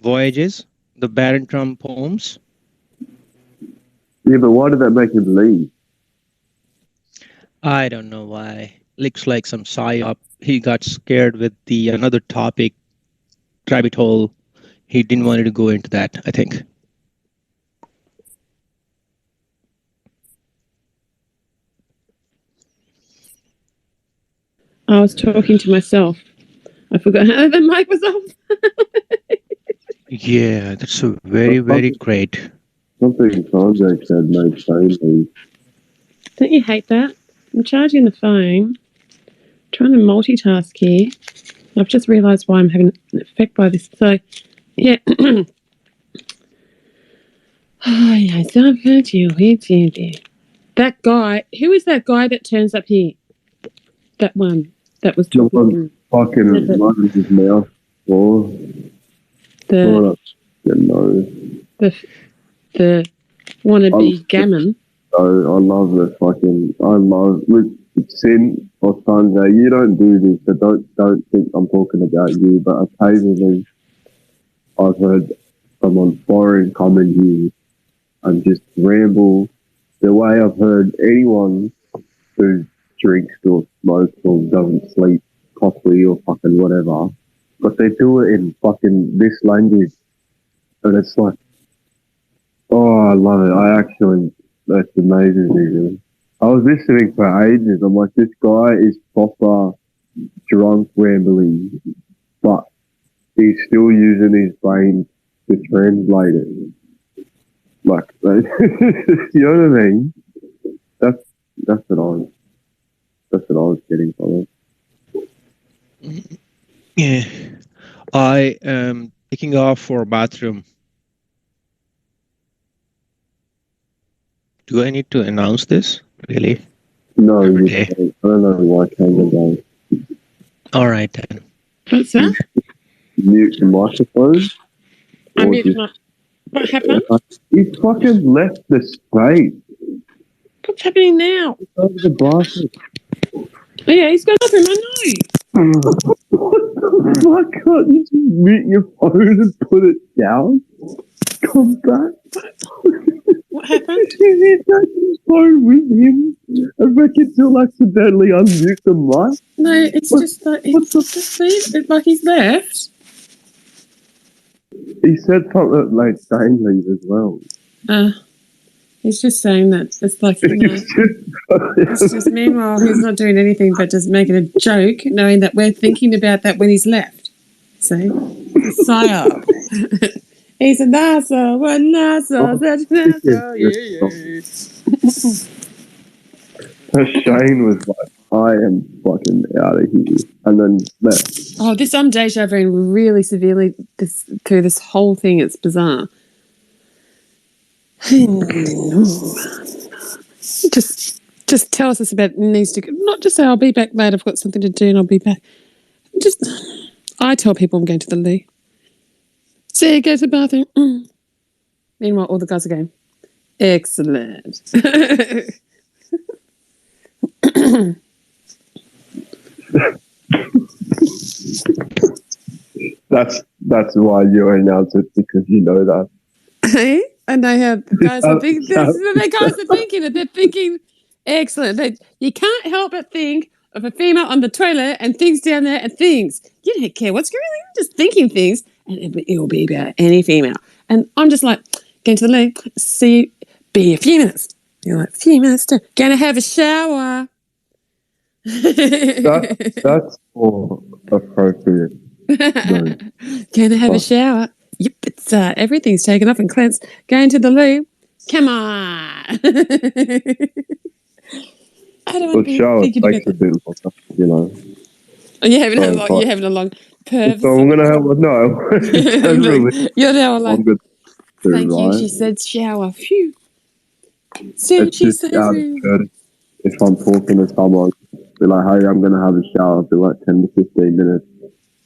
voyages, the Baron Trump poems. Yeah, but why did that make him leave? I don't know why. Looks like some psyop. He got scared with the another topic, rabbit hole. He didn't want to go into that, I think. I was talking to myself. I forgot how the mic was off. Yeah, that's a very, very great. Something Sanjay said made sense. Don't you hate that? I'm charging the phone, trying to multitask here. I've just realised why I'm having an effect by this. So, yeah. Oh, yes, I've heard you. That guy, who is that guy that turns up here? That one that was talking. Fucking running his mouth. Oh, the wannabe gammon. I love with Sin or Sanjay. You don't do this, so don't think I'm talking about you. But occasionally, I've heard someone foreign come in here and just ramble the way I've heard anyone who drinks or smokes or doesn't sleep properly or fucking whatever, but they do it in fucking this language, and it's like, oh, I love it. That's amazing, really. I was listening for ages. I'm like, this guy is proper drunk rambling, but he's still using his brain to translate it. Like, you know what I mean? That's what I was getting from it. Yeah. I am taking off for a bathroom. Do I need to announce this? Really? No, Every I day? don't know why I came again. All right then. What's that? Mute the microphone. I or muted just- my... What happened? He fucking left the space. What's happening now? Over the bathroom. Oh, yeah, he's gone up in my nose. Why can't you just mute your phone and put it down? Come back. What happened? He's taking his phone with him. I reckon he'll accidentally unmute the mic. No, it's just like... It's like he's left. He said something like saying leave as well. He's just saying that it's like, you know, it's just meanwhile he's not doing anything but just making a joke, knowing that we're thinking about that when he's left. See? Psyop. He's a NASA, what NASA, that's NASA, yeah. Shane was like, I am fucking out of here. And then left. Oh, I'm deja vuing really severely through this whole thing. It's bizarre. Just tell us about needs to not just say I'll be back later. I've got something to do and I'll be back. I tell people I'm going to the loo. See, go to the bathroom. Meanwhile, all the guys are going, excellent. That's why you announce it, because you know that. Hey, and they have guys are thinking. The guys are thinking it. They're thinking, excellent. You can't help but think of a female on the toilet and things down there and things. You don't care what's going on. You're just thinking things, and it will be about any female. And I'm just like, going to the loo, see, be a feminist. You're like, feminist, going to have a shower. That's more appropriate. Going to have a shower. Yep, it's everything's taken off and cleansed. Going to the loo. Come on. I don't want to be shower thinking takes about a bit longer, you know. Oh, you're having a long perv. So I'm gonna have no. You're now like, good too, thank you. right? She said shower. Phew. See, It's just out of courtesy. If I'm talking to someone, be like, hey, I'm gonna have a shower for like 10 to 15 minutes.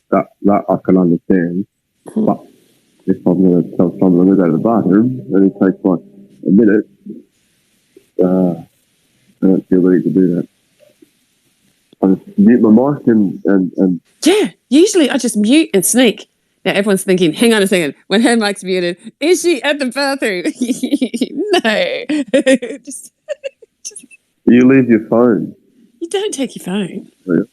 That I can understand. But if I'm gonna tell someone to go to the bathroom and it takes like a minute, I don't feel the need to do that. I just mute my mic and yeah, usually I just mute and sneak. Now everyone's thinking, hang on a second, when her mic's muted, is she at the bathroom? No. just you leave your phone. You don't take your phone. Yeah.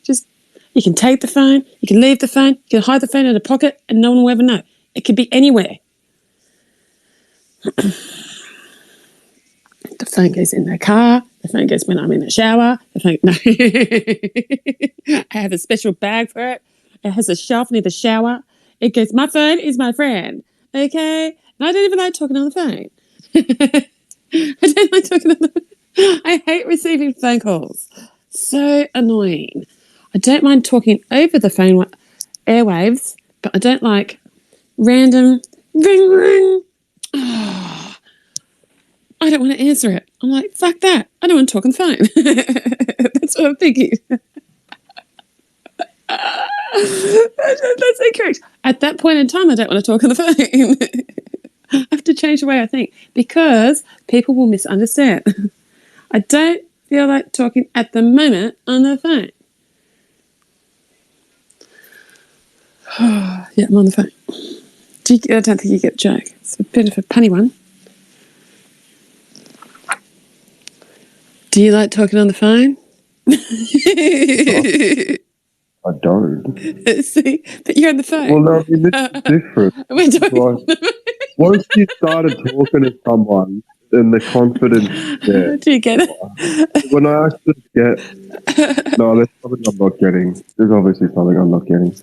You can take the phone, you can leave the phone, you can hide the phone in a pocket and no one will ever know. It could be anywhere. The phone goes in the car, the phone goes when I'm in the shower, I have a special bag for it. It has a shelf near the shower. It goes, my phone is my friend. Okay? And I don't even like talking on the phone. I don't like talking on the phone. I hate receiving phone calls. So annoying. I don't mind talking over the phone airwaves, but I don't like random ring ring. Oh, I don't want to answer it. I'm like, fuck that. I don't want to talk on the phone. That's what I'm thinking. That's incorrect. At that point in time, I don't want to talk on the phone. I have to change the way I think because people will misunderstand. I don't feel like talking at the moment on the phone. Yeah, I'm on the phone. I don't think you get the joke. It's a bit of a punny one. Do you like talking on the phone? I don't. See, but you're on the phone. Well, no, I mean, this is different. We're talking. Like, once you started talking to someone, then the confidence is there. Do you get it? When I actually get... No, there's something I'm not getting. There's obviously something I'm not getting.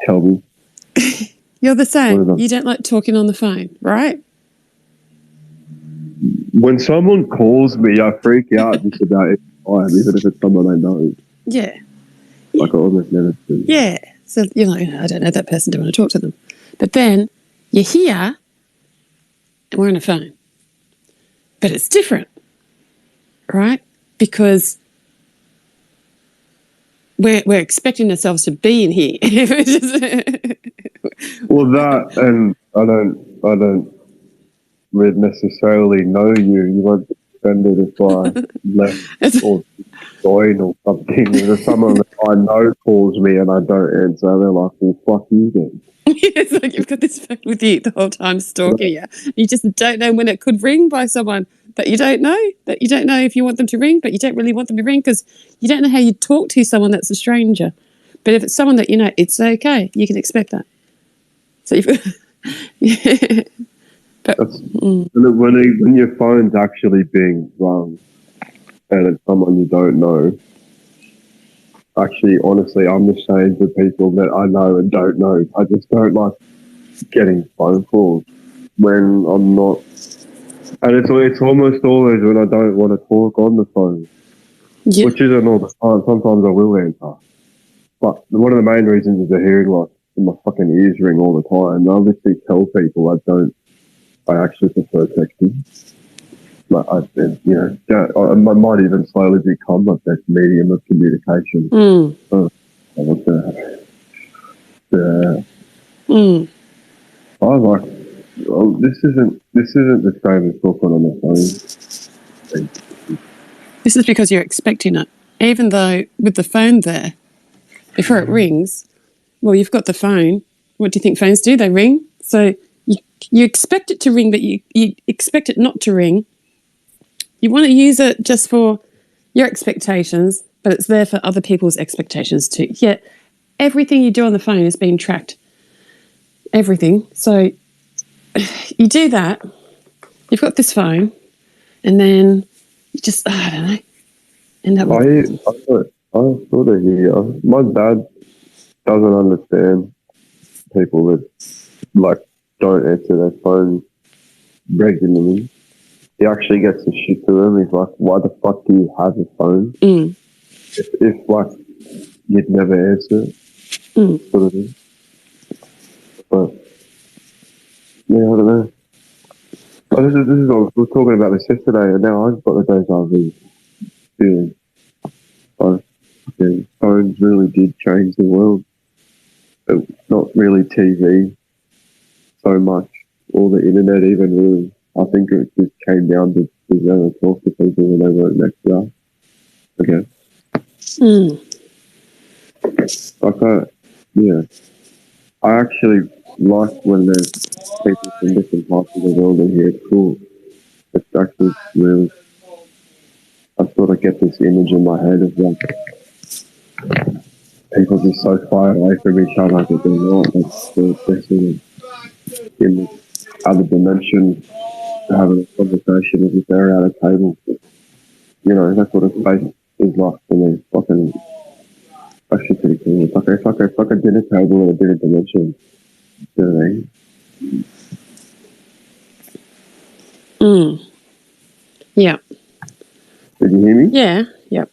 Tell me. You're the same. What is it? You don't like talking on the phone, right? When someone calls me, I freak out just about every time, even if it's someone I know. Yeah. Like I almost never do. Yeah. So you're like, I don't know that person, don't want to talk to them. But then you're here and we're on a phone. But it's different, right? Because we're expecting ourselves to be in here. Well, that, and I don't necessarily know you. You won't be offended if I left or join or something. If someone that I know calls me and I don't answer, they're like, well, fuck you then. It's like you've got this phone with you the whole time stalking you. You just don't know when it could ring by someone that you don't know, if you want them to ring, but you don't really want them to ring because you don't know how you talk to someone that's a stranger. But if it's someone that you know, it's okay. You can expect that. So yeah. But when your phone's actually being rung and it's someone you don't know, actually, honestly, I'm the same for people that I know and don't know. I just don't like getting phone calls when I'm not. And it's almost always when I don't want to talk on the phone, yeah. which isn't all the time. Sometimes I will answer. But one of the main reasons is a hearing loss and my fucking ears ring all the time. I obviously tell people I actually prefer texting. Like I might even slowly become my best medium of communication. I was like, oh, this isn't the same as talking on the phone. This is because you're expecting it. Even though with the phone there, before it rings, well, you've got the phone. What do you think phones do? They ring. So you expect it to ring, but you expect it not to ring. You want to use it just for your expectations, but it's there for other people's expectations too. Yet everything you do on the phone is being tracked. Everything. So you do that. You've got this phone, and then you just, I don't know, end up with... I sort of hear. My dad doesn't understand people that like don't answer their phone regularly. He actually gets the shit to him. He's like, "Why the fuck do you have a phone? If like you'd never answer it, sort of thing." But yeah, I don't know. Oh, this is we were talking about this yesterday, and now I've got the deja vu feeling. Phones really did change the world. It's not really TV so much, or the internet even really. I think it just came down to being able to talk to people when they weren't next to us. Okay. I actually like when there's people from different parts of the world in here. It's cool. It's actually really... I sort of get this image in my head of like people just so far away from each other that they're not. They're sort of in this other dimension, having a conversation as if they're at a table. You know, that's what a space is like for me. Fucking, actually pretty cool. It's like a dinner table in a different dimension. You know what I mean? Yeah. Did you hear me? Yeah. Yep.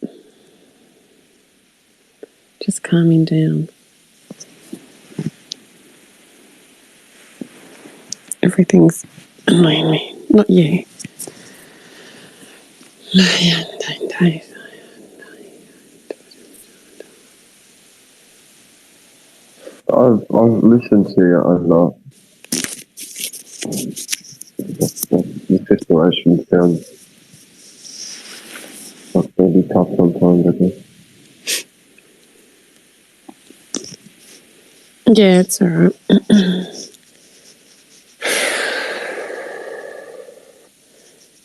Just calming down. Everything's annoying me. Not you. I've listened to you enough. The situation sounds like it'll be tough sometimes, I guess. Yeah, it's all right.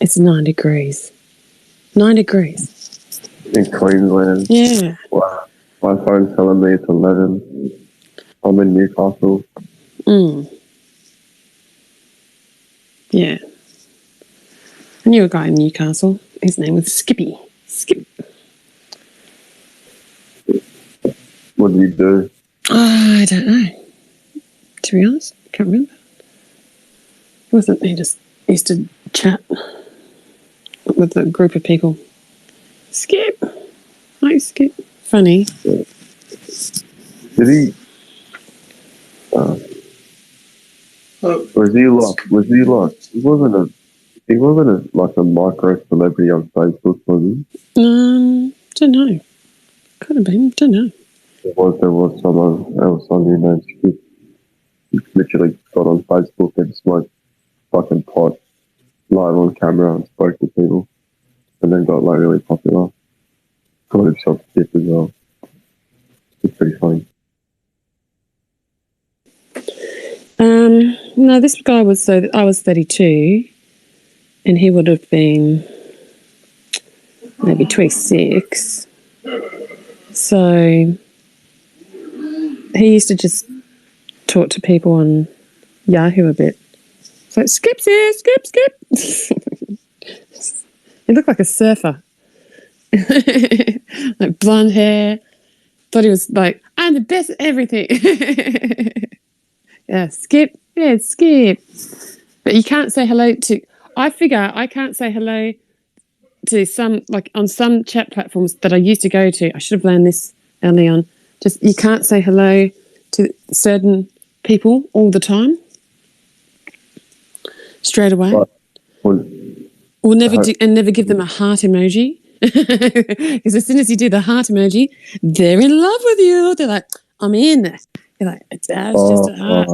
It's 9 degrees. 9 degrees. In Queensland. Yeah. Wow. My phone's telling me it's 11. I'm in Newcastle. Yeah. I knew a guy in Newcastle. His name was Skippy. Skip. What do you do? Oh, I don't know. To be honest, can't remember. It wasn't. He just used to chat with a group of people. Skip. Hi, Skip. Funny. Did he? Was he like? He wasn't like a micro celebrity on Facebook, was he? Don't know. Could have been. Don't know. There was someone else on your name. He literally got on Facebook and smoked fucking pot live on camera and spoke to people, and then got like really popular. Called himself Skip as well. It's pretty funny. No, this guy was I was 32, and he would have been maybe 26. So he used to just talk to people on Yahoo a bit. So Skip's here, Skip. He looked like a surfer. Like blonde hair. Thought he was like, I'm the best at everything. Yeah, Skip. Yeah, it's Skip. But you can't say hello to... I figure I can't say hello to some... Like, on some chat platforms that I used to go to. I should have learned this early on. Just, you can't say hello to certain people all the time. Straight away. Or never give them a heart emoji. Because as soon as you do the heart emoji, they're in love with you. They're like, I'm in. You're like, it's just a heart.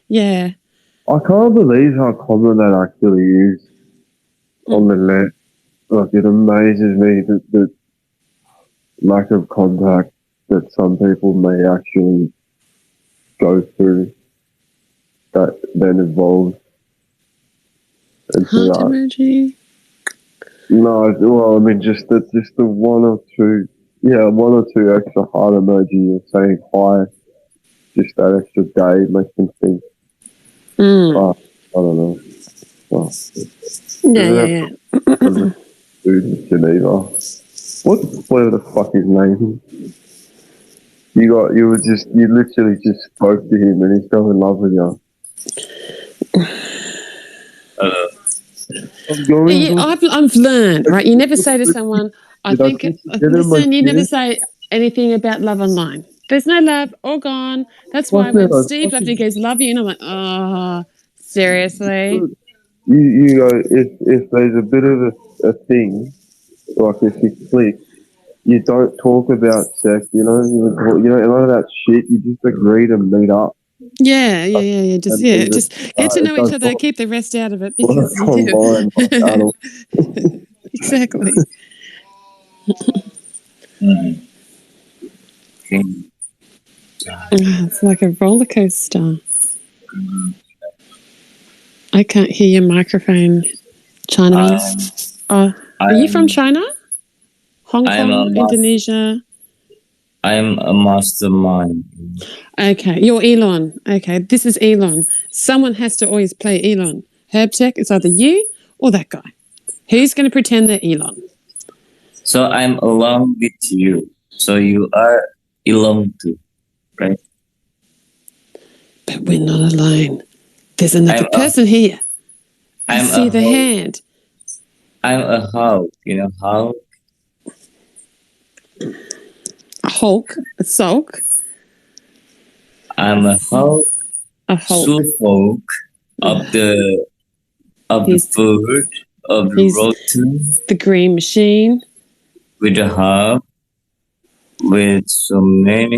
Yeah. I can't believe how common that actually is on the net. Like, it amazes me that the lack of contact that some people may actually go through that then evolves into Heart that. emoji. No, well, I mean, just the one or two extra heart emoji or saying hi, just that extra day makes them think. I don't know. Well, Yeah. Dude in Geneva. Whatever the fuck his name is. You literally just spoke to him and he's so in love with you. I've learned, right? You never say to someone, you never say anything about love online. There's no love, all gone. That's why when Steve left, he goes, love you. And I'm like, oh, seriously? You know, if there's a bit of a thing, like if you click, you don't talk about sex, you know, none of that shit. You just agree to meet up. Yeah. Just get to know each other, keep the rest out of it. Because exactly. It's like a roller coaster. I can't hear your microphone, Chinaman. Are you from China? Hong Kong, Indonesia? I am a mastermind. Okay, you're Elon. Okay, this is Elon. Someone has to always play Elon. Herbtech, it's either you or that guy. Who's going to pretend they're Elon? So I'm along with you. So you are Elon too, right? But we're not alone. There's another person here. I see the hand. I'm a Hulk, Hulk. A Hulk? A sulk? I'm a Hulk. A Hulk. Suffolk of the food, of the rotten. The green machine. With a hub. With so many.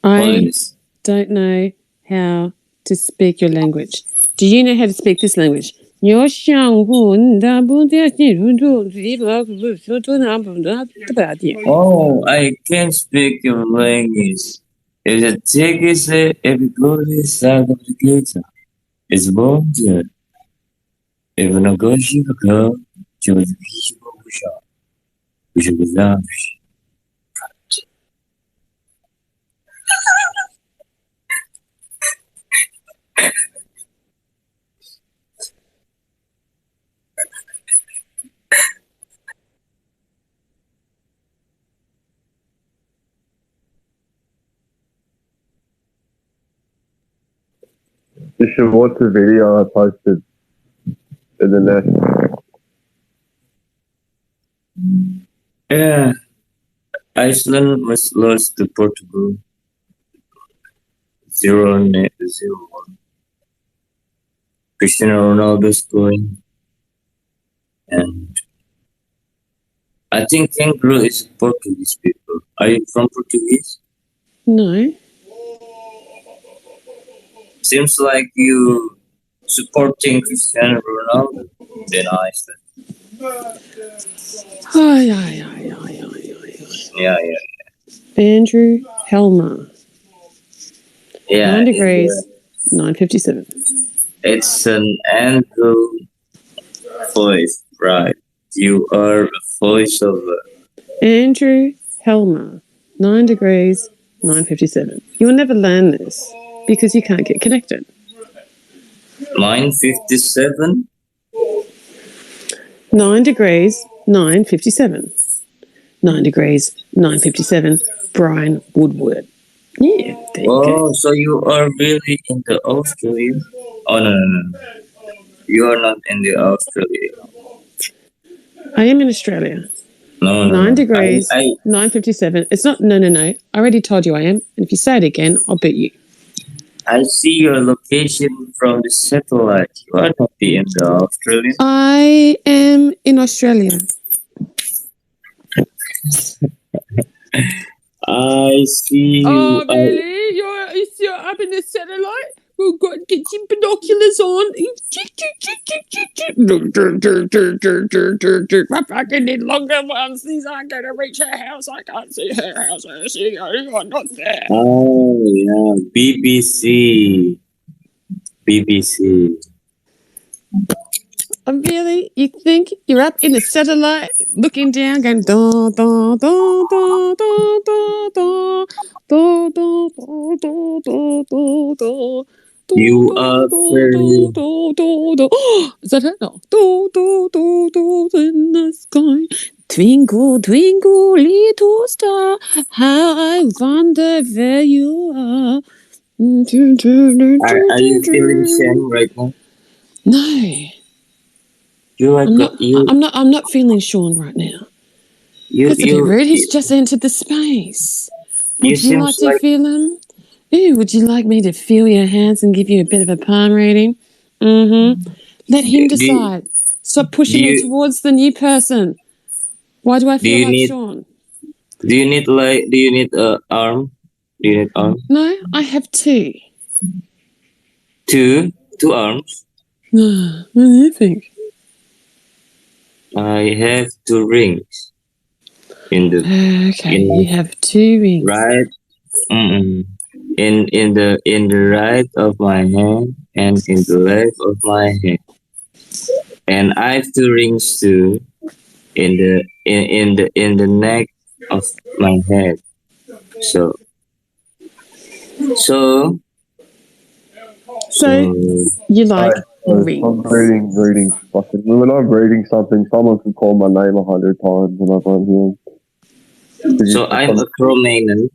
I don't know how to speak your language. Do you know how to speak this language? 有相互的不得进入住这个说出那不得不得的。 Oh, I can speak your language. If the take is everybody side of the guitar. It's born there. If no go she could go, she was visual shot. Which was love. You should watch the video I posted in the net. Yeah. Iceland was lost to Portugal. 0-1. Cristiano Ronaldo scoring. And I think Kangaroo is Portuguese people. Are you from Portuguese? No. Seems like you supporting Cristiano Ronaldo in Iceland. Ay, ay, ay, ay, ay, ay. Yeah. Andrew Helmer. Yeah. 9 degrees, 9:57. It's an Andrew voice, right? You are a voiceover. Andrew Helmer. 9 degrees, 9:57. You'll never learn this because you can't get connected. 9:57. 9 degrees, 9:57. 9 degrees, 9:57. Brian Woodward. Yeah, there you go. Oh, so you are really in the Australia? Oh no. You are not in the Australia. I am in Australia. No. 9 degrees, I 9:57. It's not, no. I already told you I am. And if you say it again, I'll beat you. I see your location from the satellite. You are not in the Australia. I am in Australia. I see you. Oh, really? You're up in the satellite? We've got to get your binoculars on. I fucking need longer ones. These aren't going to reach her house. I can't see her house. I see her. You're not there. Oh, yeah. BBC. Really? You think you're up in the satellite looking down going da da da da da da da da da da da da da. You are very... Is that it? No. In the sky. Twinkle, twinkle, little star, how I wonder where you are. Are you feeling Sam right now? No. I'm not feeling Sean right now. That's a bit rude. He's just entered the space. Would you like to feel him? Ooh, would you like me to feel your hands and give you a bit of a palm reading? Mm-hmm. Let him decide. Stop pushing me towards the new person. Why do I feel like Sean? Do you need arm? Do you need arm? No, I have two. Two arms? What do you think? I have 2 rings. You have 2 rings. Right. In the right of my hand and in the left of my hand. And I have 2 rings too in the neck of my head. So you like rings. I'm reading fucking. When I'm reading something, someone can call my name 100 times and I won't hear. So I'm a Romanian.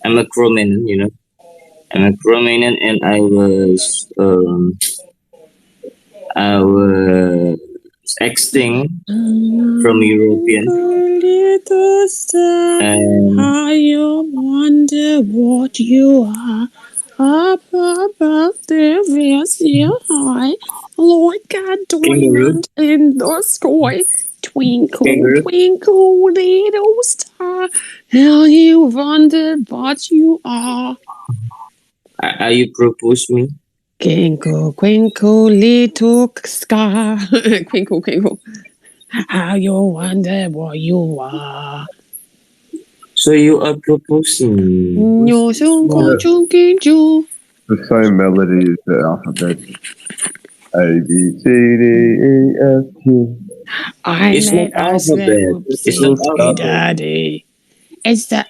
I'm a Romanian, you know. I'm a Romanian, and I was extinct from European. And I wonder what you are. Up above the vessel high, like a diamond in the sky. Twinkle, twinkle, little star, how you wonder what you are. Are you propose me? Twinkle, twinkle, little star. Twinkle, twinkle. How you wonder what you are. So you are proposing. Yo, chunky, chunky, choo. The same melody as the alphabet. A, B, C, D, E, F, G. I It's not made us alphabet. little It's not alphabet. daddy. It's the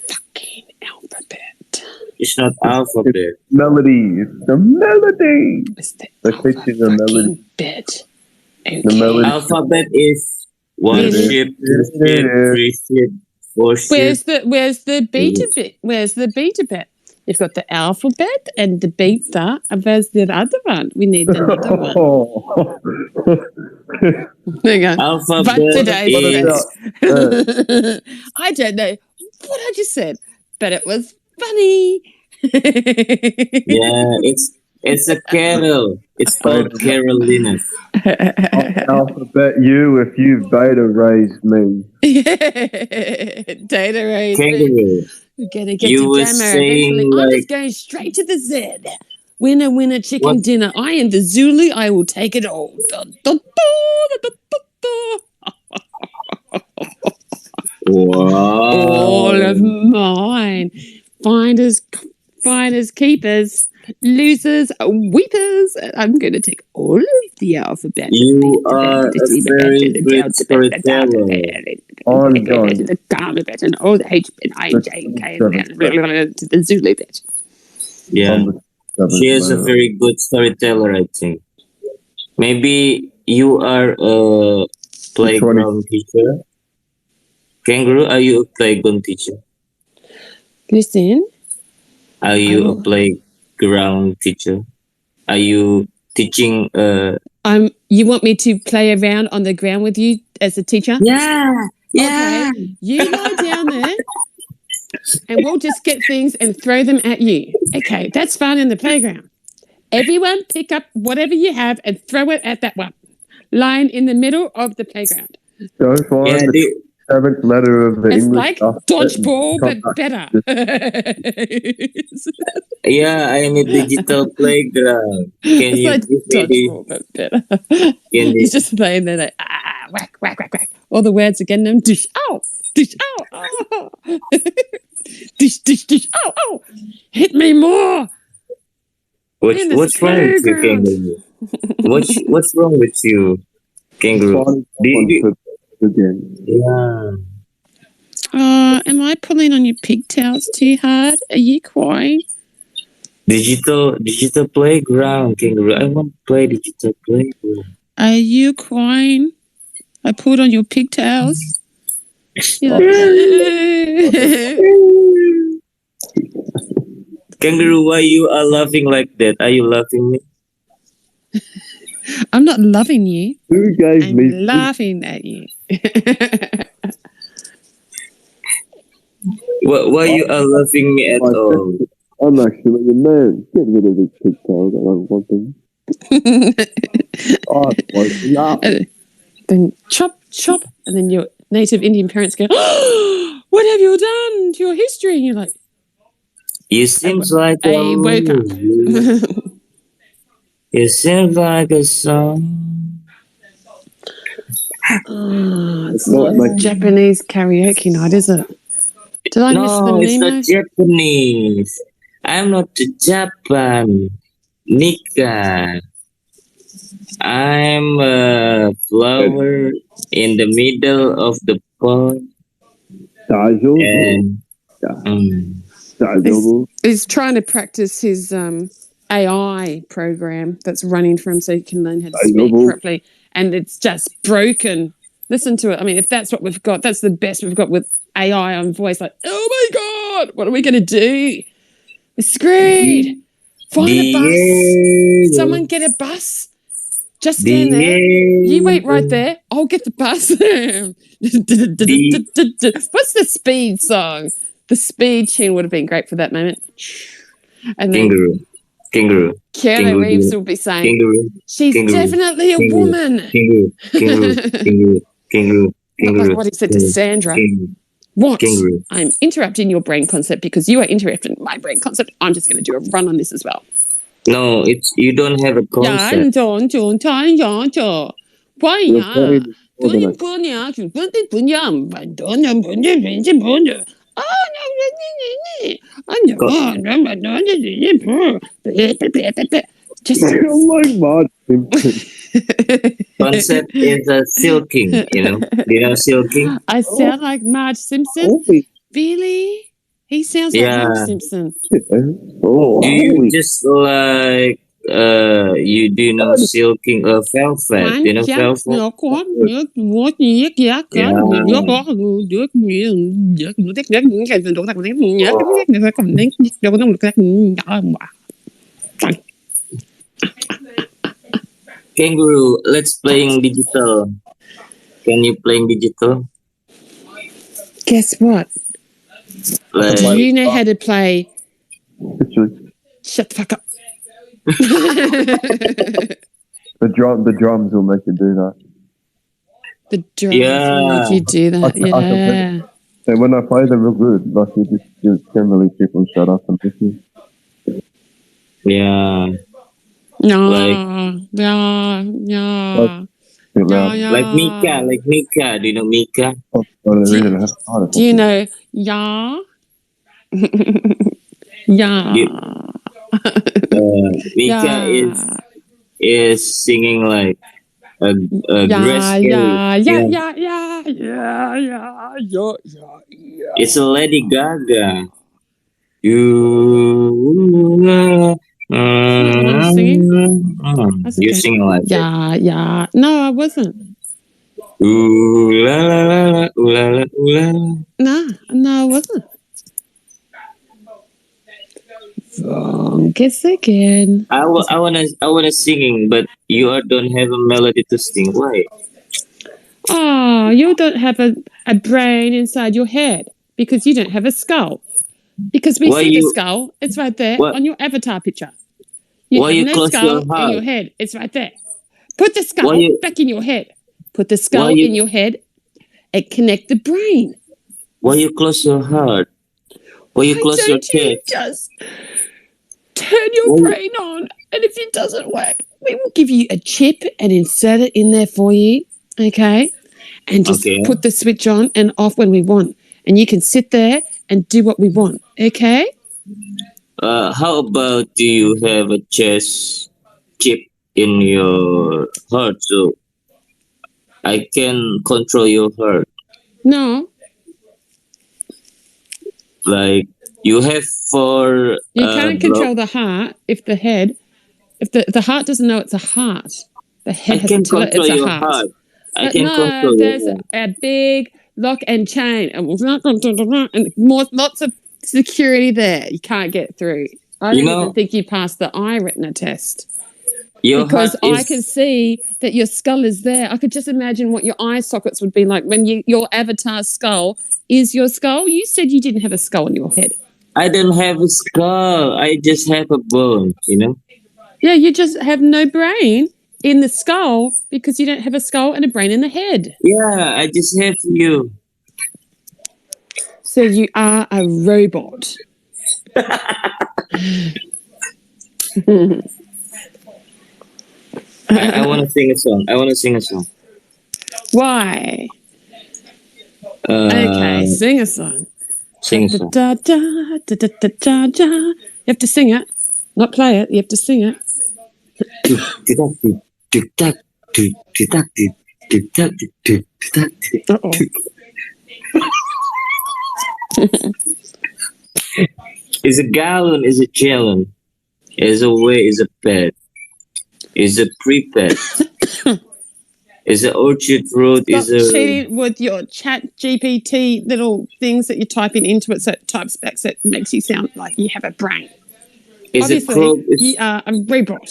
fucking alphabet. It's not alphabet. Melody. It's the melody. It's the The picture's a melody. fucking bit. Okay. The melody. Alphabet is one Really? ship, two ship, three ship, four ship. Where's the beta bit? Where's the beta bit? You've got the alphabet and the beta, and where's the other one? We need another one. There you go. Alphabet But today's is I don't know what I just said, but it was funny. yeah. It's a carol. It's called Carolina. Alphabet you if you beta raised me. Data race. Kangaroo. We're gonna get You to were grammar saying, eventually. I'm like- just going straight to the Z. Winner, winner, chicken What? dinner. I am the Zulu. I will take it all. Dun, dun, dun, dun, dun, dun. Wow. All of mine. Finders, keepers, losers, weepers. I'm going to take all of the alphabet. You are a very good storyteller. Ongoing. The gamma bit and all the H and I and J and K and to the Zulu bit. Yeah. She is a very good storyteller, I think. Maybe you are a playground teacher. Kangaroo, are you a playground teacher? Listen, Are you a playground teacher? Are you teaching? you want me to play around on the ground with you as a teacher? Yeah. Okay. You go down there and we'll just get things and throw them at you. Okay, that's fun in the playground. Everyone pick up whatever you have and throw it at that one. Line in the middle of the playground. Go find Yeah, the seventh letter of the It's English like alphabet dodgeball, and but better. Yeah, I am a digital playground. Can It's you like give me the? dodgeball, but better. Can you? He's just playing there, like, whack, whack, whack, whack. All the words again, them, dish, ow, dish, ow, ow. Dish, dish, dish, ow, ow. Hit me more. in the What's wrong with you, playground. Kangaroo? What's wrong with you, Kangaroo? Again. Yeah. Am I pulling on your pigtails too hard? Are you crying? Digital playground, Kangaroo. I want to play digital playground. Are you crying? I pulled on your pigtails. You're Kangaroo, why you are laughing like that? Are you laughing me? I'm not loving you. Who gave I'm me laughing at you. Why you are laughing me at all? I'm actually a man. Get rid of these pigtails. I don't want them. Oh, it's not. Then chop, chop, and then your native Indian parents go, oh, what have you done to your history? And you're like, You seems like I woke up. You seems like a song. Oh, it's not like Japanese karaoke night, is it? Did I miss the No, it's Nemo? not Japanese. I'm not to Japan. Nika. I'm a flower in the middle of the pond. And He's trying to practice his AI program that's running for him so he can learn how to speak properly. And it's just broken. Listen to it. I mean, if that's what we've got, that's the best we've got with AI on voice. Like, oh my God, what are we going to do? We're screwed. Find a bus. Someone get a bus. Just stand there. You wait right there. I'll get the bus. What's the speed song? The speed tune would have been great for that moment. And then Kangaroo. Keanu Reeves will be saying, Kangaroo. she's definitely a woman. Kangaroo. Not like what he said to Sandra. What? Kangaroo. I'm interrupting your brain concept because you are interrupting my brain concept. I'm just going to do a run on this as well. No, it's you don't have a concept. Co- Just I'm like Marge Simpson. concept is a silking, you know. Do you know silking? I sound like Marge Simpson. Holy Really? He sounds like Yeah. Marge Simpson. shit, man. Oh, Do you holy just like you do you know silking a velvet? Do you know velvet? Kangaroo, let's playing digital. Can you playing digital? Guess what? Like Do you know how to play literally. Shut the fuck up? The drums will make you do that. The drums Yeah. will make you do that. I can play Yeah. And when I play them real good, like you just generally people shut up and listen. yeah. No. Like- Yeah. Yeah. Bit Yeah. loud. Yeah. Like Mika. Do you know Mika? Oh, they Do you- really have harder Do you know? Yeah. Yeah. Mika Yeah. is singing like a Grace Yeah. Kelly. Yeah. Yeah. Yeah. Yeah. Yeah. Yeah. Yeah. It's a Lady Gaga. You that the one singing? That's You're okay. singing like it. Yeah. Yeah. No, I wasn't. Ooh la la la la, ooh la la, ooh la la. No, I wasn't. Wrong. Guess again. I wanna singing, but you don't have a melody to sing. Why? Oh, you don't have a brain inside your head because you don't have a skull. Because we Why see the you- skull, it's right there What? on your avatar picture. You Why have you no close skull your in heart? your head. It's right there. Put the skull Why you- back in your head. Put the skull you- in your head and connect the brain. Why you close your heart? Why you Why close your don't you chest? just turn your Why you- brain on? And if it doesn't work, we will give you a chip and insert it in there for you. Okay? And just Okay. put the switch on and off when we want. And you can sit there and do what we want. Okay? How about do you have a chest chip in your heart so I can control your heart? No, Like you have for you can't block. control the heart if the heart doesn't know it's a heart. The head I has can to tell it control it's a your heart. heart. I But can no, control your there's heart. a big lock and chain and lots of security there. You can't get through. I You don't know- even think you passed the eye retina test. Your Because heart I is can see that your skull is there. I could just imagine what your eye sockets would be like when your avatar skull is your skull. You said you didn't have a skull in your head. I don't have a skull. I just have a bone, you know? Yeah, you just have no brain in the skull because you don't have a skull and a brain in the head. Yeah, I just have you. So you are a robot. I want to sing a song. I want to sing a song. Why? Uh, Okay, sing a song. Sing a song. Da, da, da, da, da, da, da. You have to sing it, not play it. You have to sing it. Uh-oh. Is a gallon, is a challenge, is a way, is a pet, is a pre-pet, is a orchard road, Stop is a cheating with your chat GPT little things that you're typing into it so it types back so it makes you sound like you have a brain. is a Obviously, crook, you are a robot.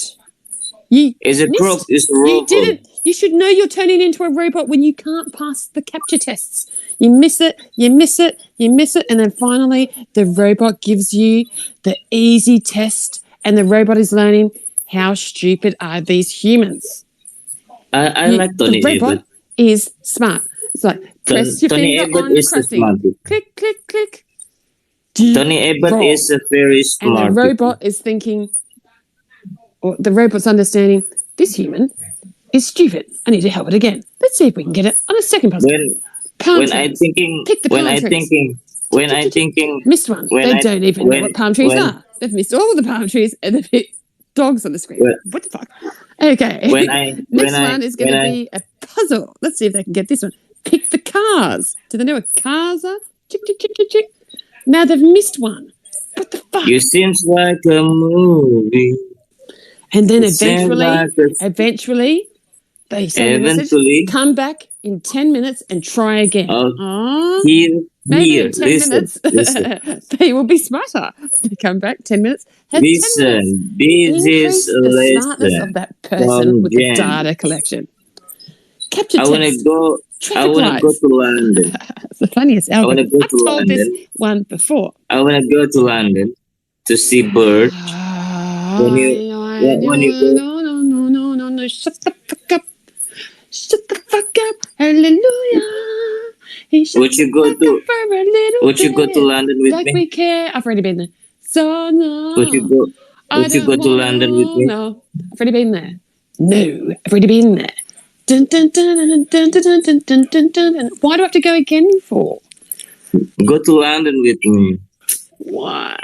You is a crook, missed- is a You robot. didn't. You should know you're turning into a robot when you can't pass the capture tests. You miss it, you miss it, you miss it, and then finally the robot gives you the easy test, and the robot is learning how stupid are these humans. I like Tony The robot Abbott. is smart. It's like press your Tony finger Abbott on the is a crossing. smart people. Click, click, click. Tony Abbott Wrong. is a very And smart the robot is thinking, or the robot's understanding, this human is stupid. I need to help it again. Let's see if we can get it on a second puzzle. Palm when I trees. thinking, Pick the when palm I trees. thinking, when I thinking, Missed one. when They I- don't even know when- what palm trees when- are. They've missed all the palm trees and they've hit dogs on the screen. When- What the fuck? Okay. when I, Next when I, one is going to when I- be a puzzle. Let's see if they can get this one. Pick the cars. Do they know what cars are? Chick, chick, chick, chick, chick. Now they've missed one. What the fuck? You seems like a movie. And then It seems eventually, they send a Eventually. message, come back in 10 minutes and try again. Oh, Maybe Here, in 10 listen, minutes, listen. they will be smarter. They come back 10 minutes, have 10 minutes. Listen, this Increase is the smartness lesson of that person from with the Jen. data collection. Capture I wanna text. go. I Traffic wanna go lights. to London. It's the funniest algorithm. go I've to told this London. one before. I wanna go to London to see bird. When you go- No, shut the fuck up. Shut the fuck up. Hallelujah. He shut Would you the go fuck to- up for a little Would you go bit. to London with Like me? we care. I've already been there. So no. Would you go? I Would you don't go to wanna London with me? No. I've already been there. No. I've already been there. Dun, dun, dun, dun, dun, dun, dun, dun, dun, dun, dun, dun. Why do I have to go again for? Go to London with me. Why?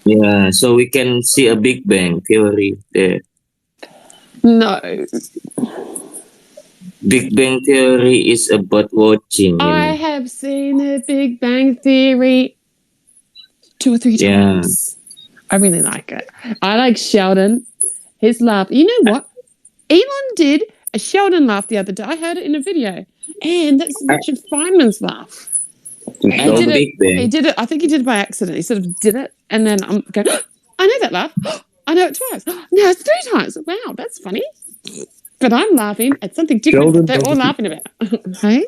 Yeah, so we can see a Big Bang theory there. No. Big Bang theory is about watching. I have seen the Big Bang Theory 2 or 3 Yeah. times. I really like it. I like Sheldon. His laugh. You know what? Elon did a Sheldon laugh the other day. I heard it in a video. And that's Richard Feynman's laugh. I He know did Big it. Bang. He did it. I think he did it by accident. He sort of did it, and then I'm going, I know that laugh. I know it twice. No, it's 3 times. Wow, that's funny. But I'm laughing at something different Sheldon that they're all doesn't- laughing about. Hey?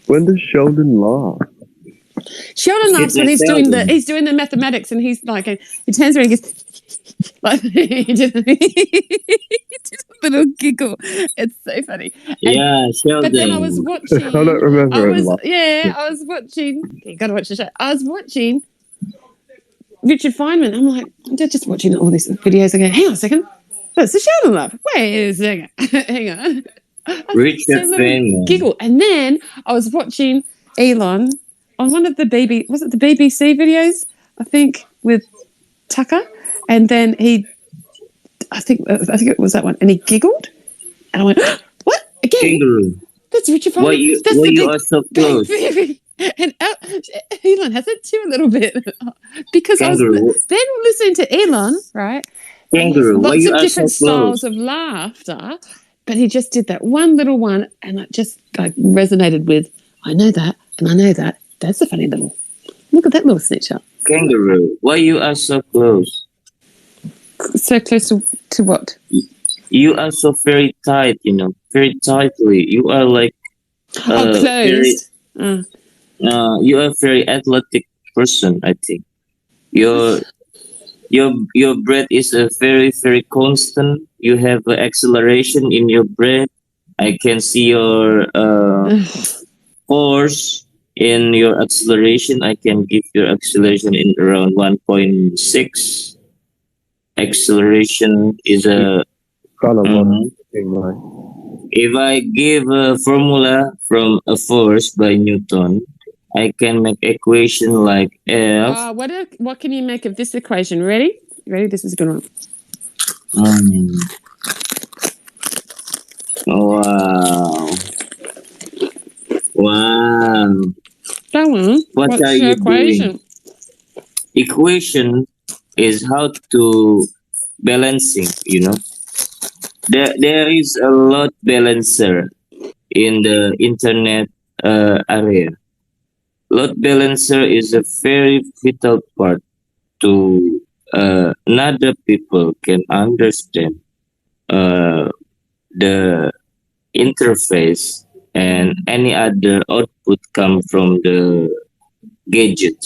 When does Sheldon laugh? Sheldon laughs It's when like he's doing the mathematics, and he's like, he turns around and goes, like he did a little giggle. It's so funny. And- Yeah, Sheldon. But then I was watching. I don't remember it. I was watching. You got to watch the show. I was watching Richard Feynman. I'm like, I'm just watching all these videos again. Hang on a second. That's the Sheldon laugh. Wait a second. Hang on. Richard So little Feynman. giggle. And then I was watching Elon on one of the was it the BBC videos? I think with Tucker. And then I think it was that one. And he giggled. And I went, what? Again? Kangaroo. That's Richard Feynman. Why you, That's why the you Big are so Bang close? Theory. And Elon has it too a little bit. Because Kangaroo. I was then listening to Elon, right? And he has Kangaroo. Why lots you of are different so close? styles of laughter. But he just did that one little one, and it just resonated with, I know that, and I know that. That's a funny little, look at that little snitcher. Kangaroo. Why you are so close? So close to what? You are so very tight, very tightly. You are like Closed. you are a very athletic person, I think. Your breath is a very, very constant. You have acceleration in your breath. I can see your force in your acceleration. I can give your acceleration in around 1.6. Acceleration is a Kind of Mhm. like, If I give a formula from a force by Newton, I can make equation like F. What can you make of this equation? Ready? Ready? This is a good one. Mm. Wow. Wow. That one. What What's are the you equation? Equation is how to balancing, There is a lot balancer in the internet area. Load balancer is a very vital part to another people can understand the interface and any other output come from the gadget.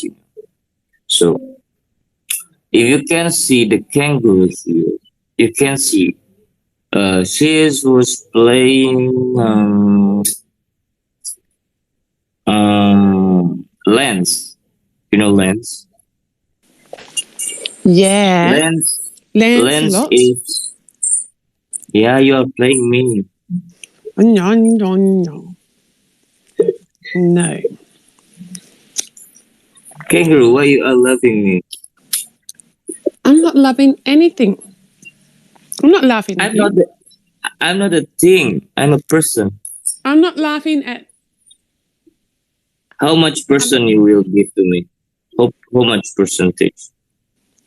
So if you can see the kangaroo here, you can see she was playing lens. Lens. Yeah. Lens. Lance is... Yeah, you are playing me. No. Kangaroo, why you are loving me? I'm not loving anything. I'm not laughing at you. I'm not a thing. I'm a person. I'm not laughing at... How much person you will give to me? How much percentage?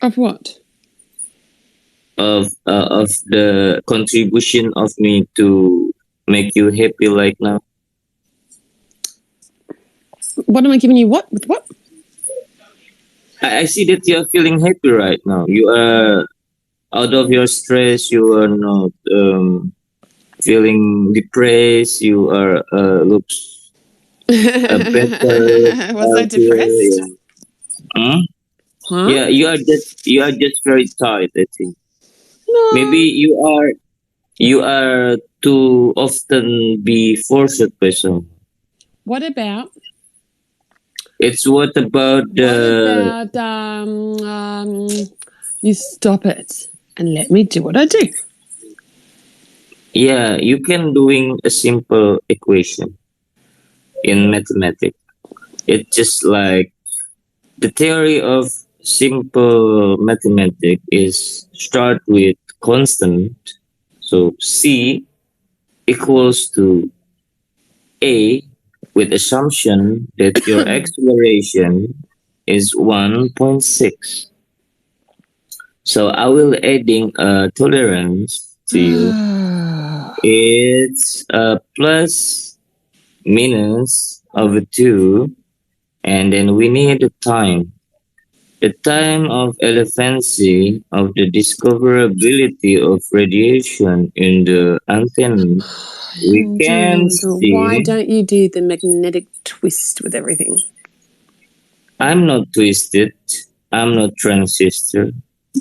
Of what? Of the contribution of me to make you happy like now? What am I giving you? What? With what? I see that you are feeling happy right now. You are out of your stress. You are not feeling depressed. You are looks better. Was I depressed? Yeah. Hmm? Huh? Yeah, you are just very tired, I think. No. Maybe you are too often be forced by someone. What about? What about you stop it and let me do what I do. Yeah, you can doing a simple equation in mathematics. It's just like the theory of simple mathematics is start with constant. So C equals to A with assumption that your acceleration is 1.6. So I will adding a tolerance to you. It's plus minus over 2, and then we need the time. The time of relevancy of the discoverability of radiation in the antenna. We can see. Why don't you do the magnetic twist with everything? I'm not twisted. I'm not transistor.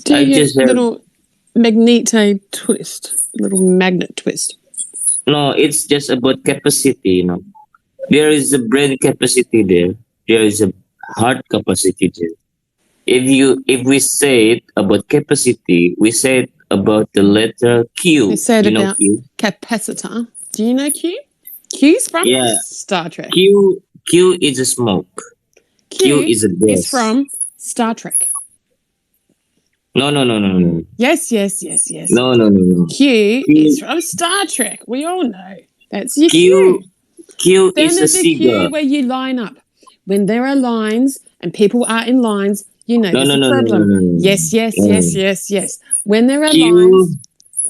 Do I just have... little magneto twist, little magnet twist. No, it's just about capacity, There is a brain capacity there. There is a heart capacity there. If we say it about capacity, we say it about the letter Q. We say it about Q? capacitor. Do you know Q? Q's from Star Trek. Q is a smoke. Q is a gas. Is from Star Trek. No. Yes. No. Q is from Star Trek. We all know. That's your Q. Q then is there's a the Q where you line up. When there are lines and people are in lines, there's a problem. No. Yes. When there are lines,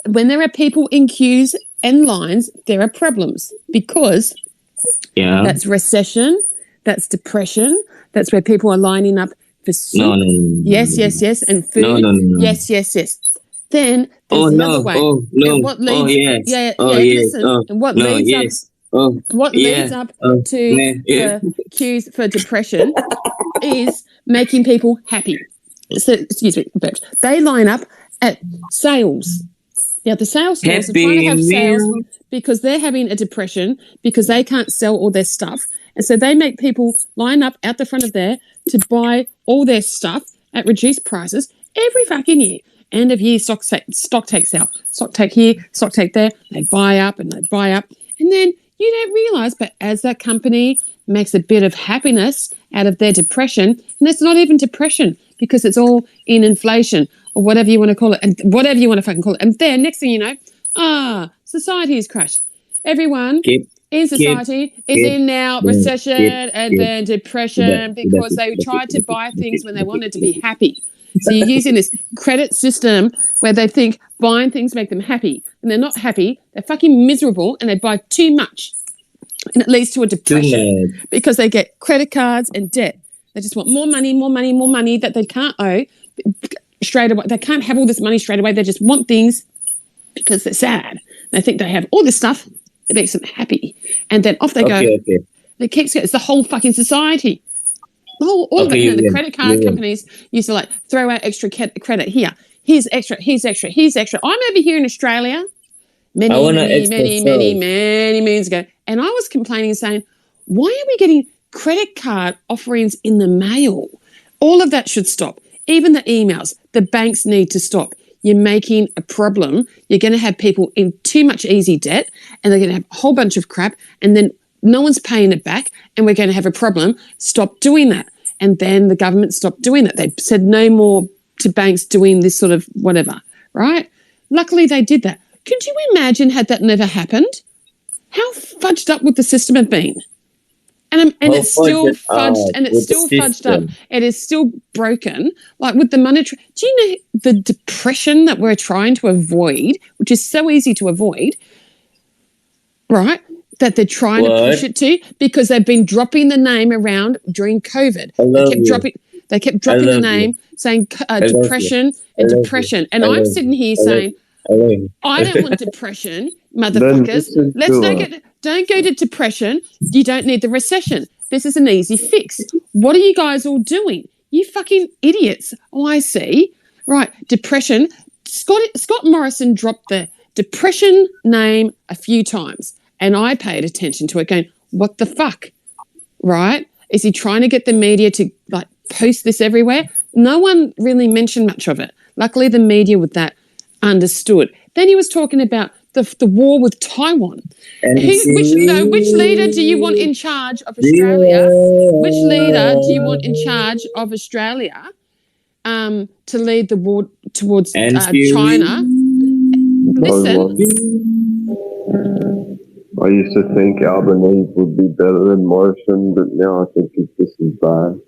when there are people in queues and lines, there are problems because that's recession, that's depression, that's where people are lining up for soup. No. Yes, and food. No. Yes. Then there's the other way. Oh no. And what leads? Listen. And what leads up? What leads up to the queues for depression is making people happy. So, excuse me, they line up at sales. Now, the sales stores are trying to have sales because they're having a depression because they can't sell all their stuff. And so they make people line up out the front of there to buy all their stuff at reduced prices every fucking year. End of year stock take sale. Stock take here, stock take there. They buy up. And then you don't realise, but as that company makes a bit of happiness out of their depression, and it's not even depression because it's all in inflation or whatever you want to call it, and whatever you want to fucking call it. And then next thing you know, society is crashed. Everyone in society is in now recession and then depression because they tried to buy things when they wanted to be happy. So you're using this credit system where they think buying things make them happy. And they're not happy. They're fucking miserable and they buy too much. And it leads to a depression because they get credit cards and debt. They just want more money that they can't owe straight away. They can't have all this money straight away. They just want things because they're sad. They think they have all this stuff that makes them happy. And then off they go. It keeps going. It's the whole fucking society. All of it. The credit card companies used to throw out extra credit here. Here's extra. I'm over here in Australia many moons ago. And I was complaining saying, why are we getting credit card offerings in the mail? All of that should stop. Even the emails. The banks need to stop. you're making a problem. You're going to have people in too much easy debt, and they're going to have a whole bunch of crap, and then no one's paying it back, and we're going to have a problem. Stop doing that. And then the government stopped doing that. They said no more to banks doing this sort of whatever, right? Luckily, they did that. Could you imagine had that never happened? How fudged up would the system have been? And it's still fudged, and it's still fudged up. It is still broken. Like with the monetary, do you know the depression that we're trying to avoid, which is so easy to avoid, right? That they're trying to push it to because they've been dropping the name around during COVID. They kept dropping the name, saying depression and depression. And I'm sitting here saying, I don't want depression, motherfuckers. Don't go to depression. You don't need the recession. This is an easy fix. What are you guys all doing? You fucking idiots. Oh, I see. Right, depression. Scott Morrison dropped the depression name a few times, and I paid attention to it going, what the fuck? Right? Is he trying to get the media to like post this everywhere? No one really mentioned much of it. Luckily, the media with that understood. Then he was talking about the war with Taiwan. Which leader do you want in charge of Australia? Which leader do you want in charge of Australia to lead the war towards China? Listen. I used to think Albanese would be better than Morrison, but now I think it's just as bad.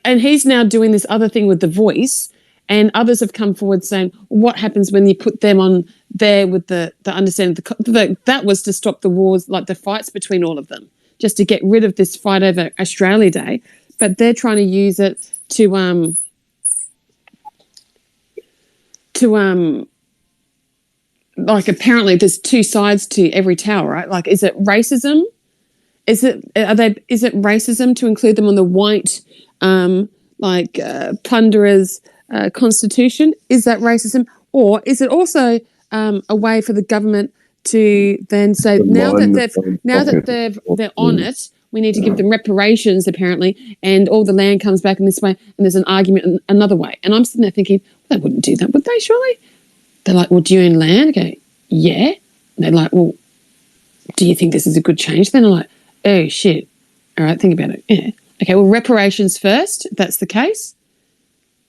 And he's now doing this other thing with The Voice, and others have come forward saying, what happens when you put them on there with the understanding that was to stop the wars, like the fights between all of them, just to get rid of this fight over Australia Day. But they're trying to use it to like apparently there's two sides to every tale, right? Like, is it racism? Is it racism to include them on the white plunderers constitution? Is that racism? Or is it also a way for the government to then say they're on it, we need to give them reparations apparently, and all the land comes back in this way, and there's an argument another way. And I'm sitting there thinking, well, they wouldn't do that, would they? Surely. They're like, well, do you own land? I go, yeah. And they're like, well, do you think this is a good change? Then I'm like, oh shit. All right, think about it. Yeah. Okay, well, reparations first, if that's the case.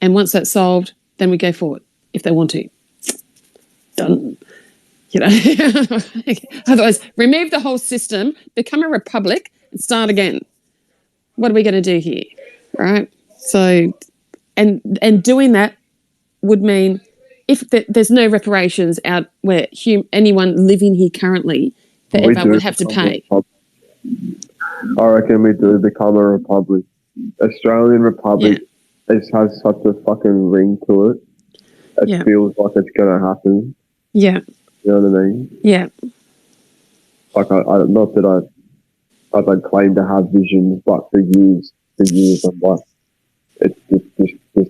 And once that's solved, then we go forward, if they want to. Done. You know. Otherwise, remove the whole system, become a republic, and start again. What are we going to do here? Right? So, and doing that would mean if there's no reparations out where anyone living here currently forever would have to pay. I reckon we do become a republic. Australian Republic has such a fucking ring to it. It feels like it's going to happen. Yeah. You know what I mean? Yeah. Like, not that I don't claim to have visions, but for years I'm like, it's just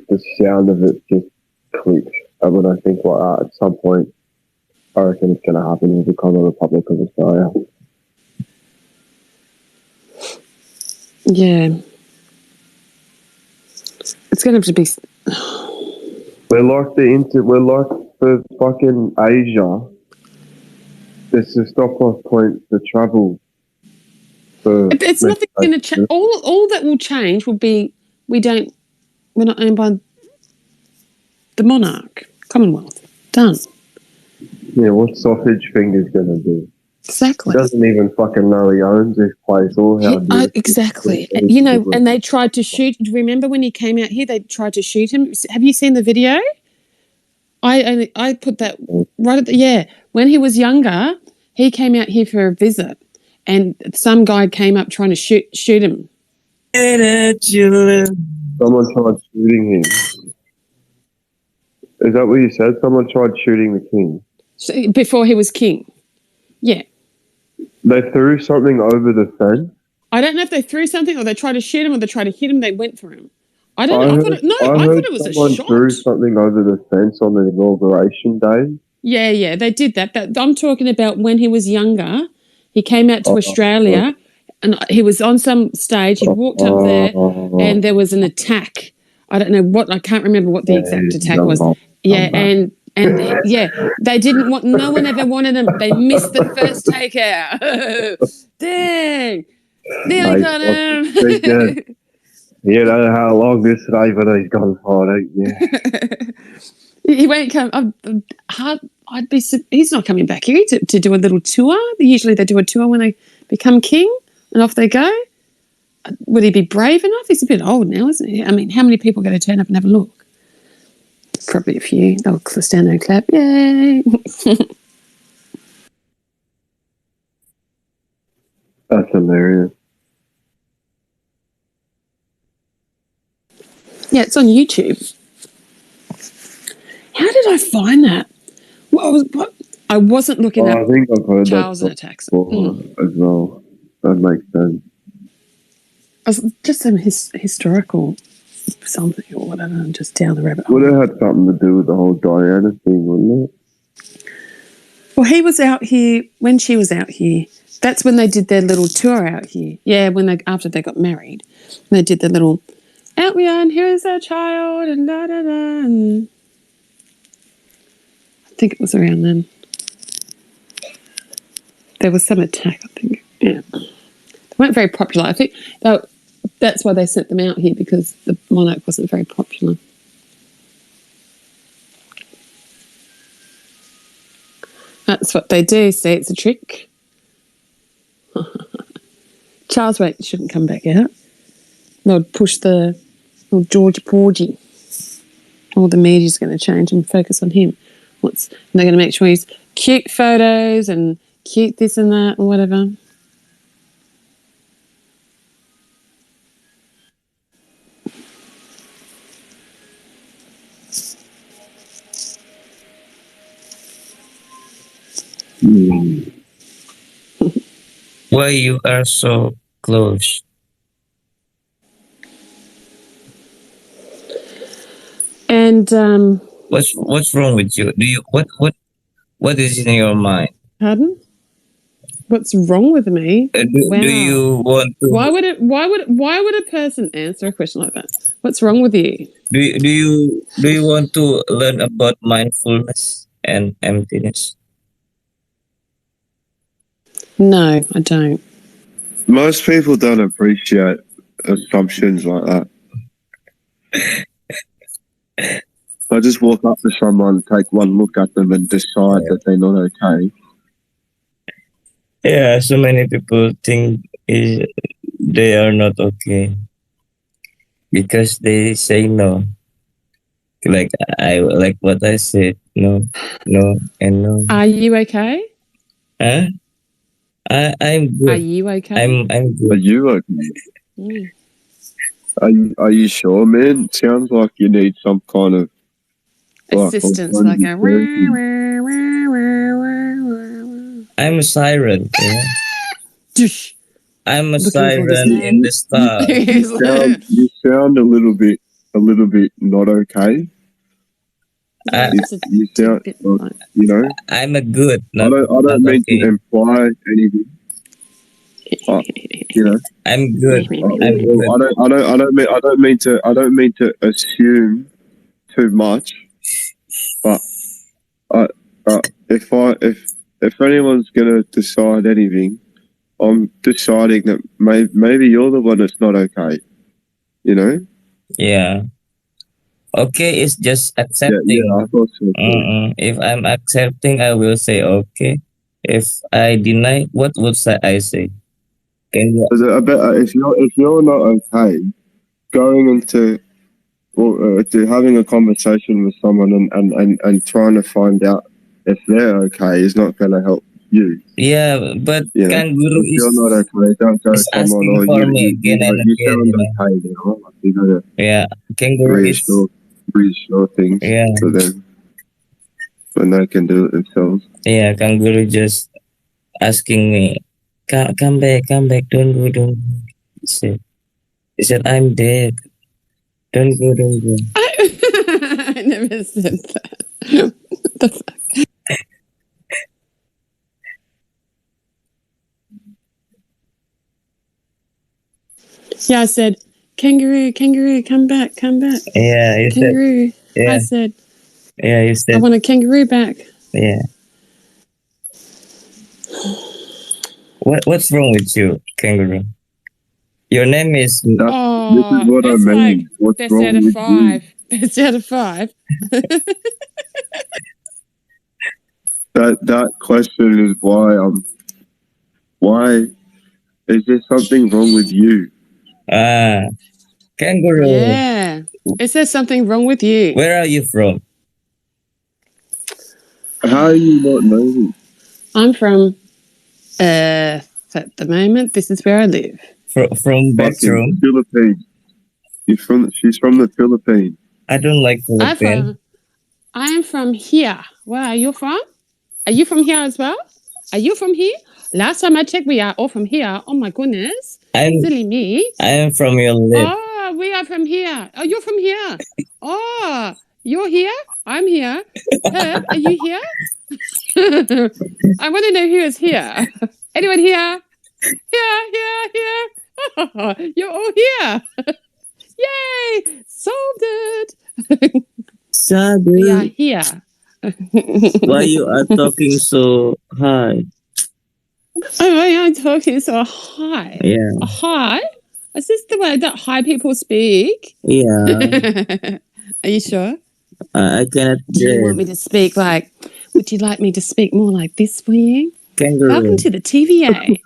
the sound of it just clicks. And when I think like that, at some point, I reckon it's going to happen. We'll become a republic of Australia. Yeah. It's going to have to be... We're like the fucking Asia. It's a stop-off point for travel. It's nothing going to change. All that will change will be we're not owned by the monarch, Commonwealth. Done. Yeah, what's Sausage Fingers going to do? Exactly. He doesn't even fucking know he owns this place or how. Exactly. You know, and they tried to shoot. Remember when he came out here? They tried to shoot him. Have you seen the video? I put that right at the when he was younger, he came out here for a visit, and some guy came up trying to shoot him. Someone tried shooting him. Is that what you said? Someone tried shooting the king before he was king. Yeah. They threw something over the fence. I don't know if they threw something or they tried to shoot him or they tried to hit him. They went for him. I don't know. I thought it was a shot. Someone threw something over the fence on the inauguration day. Yeah, they did that. But I'm talking about when he was younger. He came out to Australia and he was on some stage. He walked up there and there was an attack. I don't know what. I can't remember what the exact attack was. Yeah, and And they didn't want. No one ever wanted them. They missed the first takeout. Dang, nearly got him. You know how long this Raven's gone for, don't you? He won't come. He's not coming back here to do a little tour. Usually they do a tour when they become king, and off they go. Would he be brave enough? He's a bit old now, isn't he? I mean, how many people are going to turn up and have a look? Probably a few. They'll stand there and clap. Yay! That's hilarious. Yeah, it's on YouTube. How did I find that? What? I wasn't looking at I think I've heard Charles that and attacks before as well. That makes sense. Just some historical something or whatever, and just down the rabbit hole. Would have had something to do with the whole Diana thing, wouldn't it? Well, he was out here when she was out here. That's when they did their little tour out here. Yeah, after they got married, they did their little out we are, and here is our child, and da da da. And I think it was around then. There was some attack, I think. Yeah, they weren't very popular. I think that's why they sent them out here, because the monarch wasn't very popular. That's what they do. See, it's a trick. Charles shouldn't come back out. They would push the little George Porgy. All the media's going to change and focus on him. And they're going to make sure he's cute photos and cute this and that and whatever. Why you are so close? And what's wrong with you? Do you what is in your mind? Pardon? What's wrong with me? Do you want to? Why would a person answer a question like that? What's wrong with you? Do you want to learn about mindfulness and emptiness? No, I don't. Most people don't appreciate assumptions like that. I just walk up to someone, take one look at them, and decide that they're not okay. Yeah, so many people think they are not okay because they say no. Like what I said, no, and no. Are you okay? Huh? I'm good. Are you okay? I'm good. Are you okay? Mm. Are you sure, man? It sounds like you need some kind of assistance, like a. I'm a siren. Yeah? I'm a siren in the star. You sound a little bit not okay. You sound, you know. I'm a good. I don't mean to imply anything. You know, I'm good. I don't mean to assume too much. But if anyone's gonna decide anything, I'm deciding that maybe you're the one that's not okay. You know? Yeah. Okay, it's just accepting. Yeah, I thought so too. If I'm accepting, I will say okay. If I deny, what would I say? If you're not okay, going into to having a conversation with someone and trying to find out if they're okay is not going to help you. Yeah, but kangaroo if you're not okay, don't go to someone or you sound okay. You know, yeah, kangaroo reassure things to them when they can do it themselves. Yeah, kangaroo just asking me, come back, don't go. He said, I'm dead. Don't go. I never said that. What the fuck? Yeah, I said, kangaroo, come back. Yeah, kangaroo. I said, Yeah, you I said. want a kangaroo back. Yeah. What's wrong with you, kangaroo? Your name is. This is Oh, what I that's mean. like What's best wrong out of with you? 5. Best out of 5. That question is why is there something wrong with you? Kangaroo. Yeah. Is there something wrong with you? Where are you from? How are you not knowing? I'm from Earth at the moment. This is where I live. From bathroom. Philippines. She's from the Philippines. I don't like Philippines. I'm from here. Where are you from? Are you from here as well? Are you from here? Last time I checked, we are all from here. Oh my goodness. Silly me. I am from your lip. Oh, we are from here. Oh, you're from here. Oh, you're here? I'm here. Herb, are you here? I want to know who is here. Anyone here? Here. Oh, you're all here. Yay! Solved it. We are here. Why you are talking so high? Oh, why am I talking so high? Yeah. High? Is this the way that high people speak? Yeah. Are you sure? I cannot. Do you want me to speak like? Would you like me to speak more like this for you? Kangaroo. Welcome to the TVA.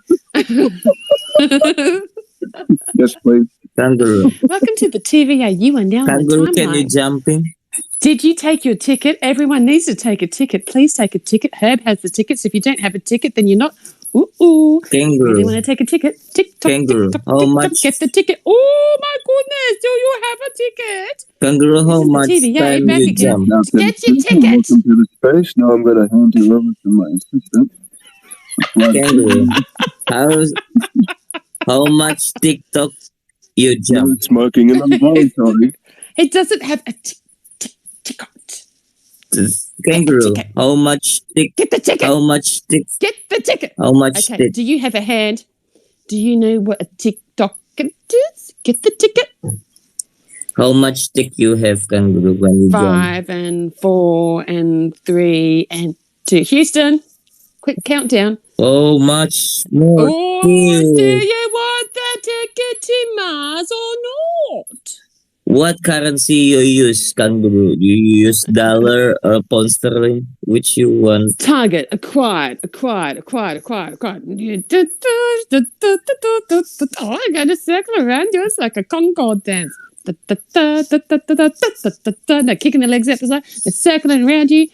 Yes, please. Kangaroo. Welcome to the TVA. You are now Kangaroo, on can you timeline. jumping? Did you take your ticket? Everyone needs to take a ticket. Please take a ticket. Herb has the tickets. If you don't have a ticket, then you're not. Ooh. Kangaroo. Really want to take a ticket? Tick-tock, Kangaroo. tick-tock, How tick-tock. much? Get the ticket. Oh my goodness. Do you have a ticket? Kangaroo, how This is the much TVA time back you again. jump? Get your ticket. Welcome to the space. Now I'm going to hand you over to my assistant. Kangaroo. How much TikTok you jump? Smoking and I'm very sorry. It doesn't have a ticket. Kangaroo. How much tick? Get the ticket. How much tick? Get the ticket. How much Okay. tick? Do you have a hand? Do you know what a TikTok is? Get the ticket. How much tick you have, Kangaroo, when you jump? 5 and 4 and 3 and 2. Houston, quick countdown. How much more? Oh, do you want the ticket to Mars or not? What currency you use, Kangaroo? Do you use dollar or pound sterling? Which you want? Target acquired. Oh, I'm going to circle around you. It's like a Concord dance. They're kicking their legs out the side. They're circling around you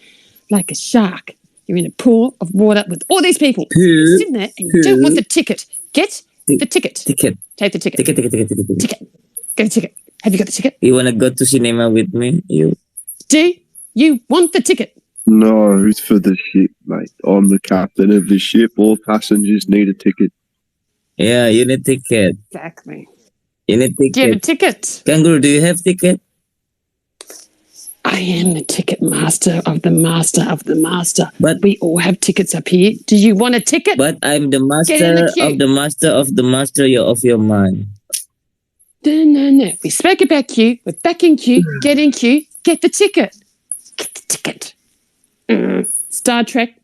like a shark. You're in a pool of water with all these people. You're sitting there and you don't want the ticket. Get the ticket. Ticket. Take the ticket. Ticket. Ticket. Get a ticket. Have you got the ticket? You wanna go to cinema with me? You? Do you want the ticket? No, it's for the ship, mate. I'm the captain of the ship. All passengers need a ticket. Yeah, you need ticket. Exactly. You need ticket. Do you have a ticket? Kangaroo, do you have ticket? I am the ticket master of the master of the master. But we all have tickets up here. Do you want a ticket? But I'm the master queue. of the master of the master of your mind. No. We spoke about queue. We're back in queue. Get in queue. Get the ticket. Get the ticket. Star Trek.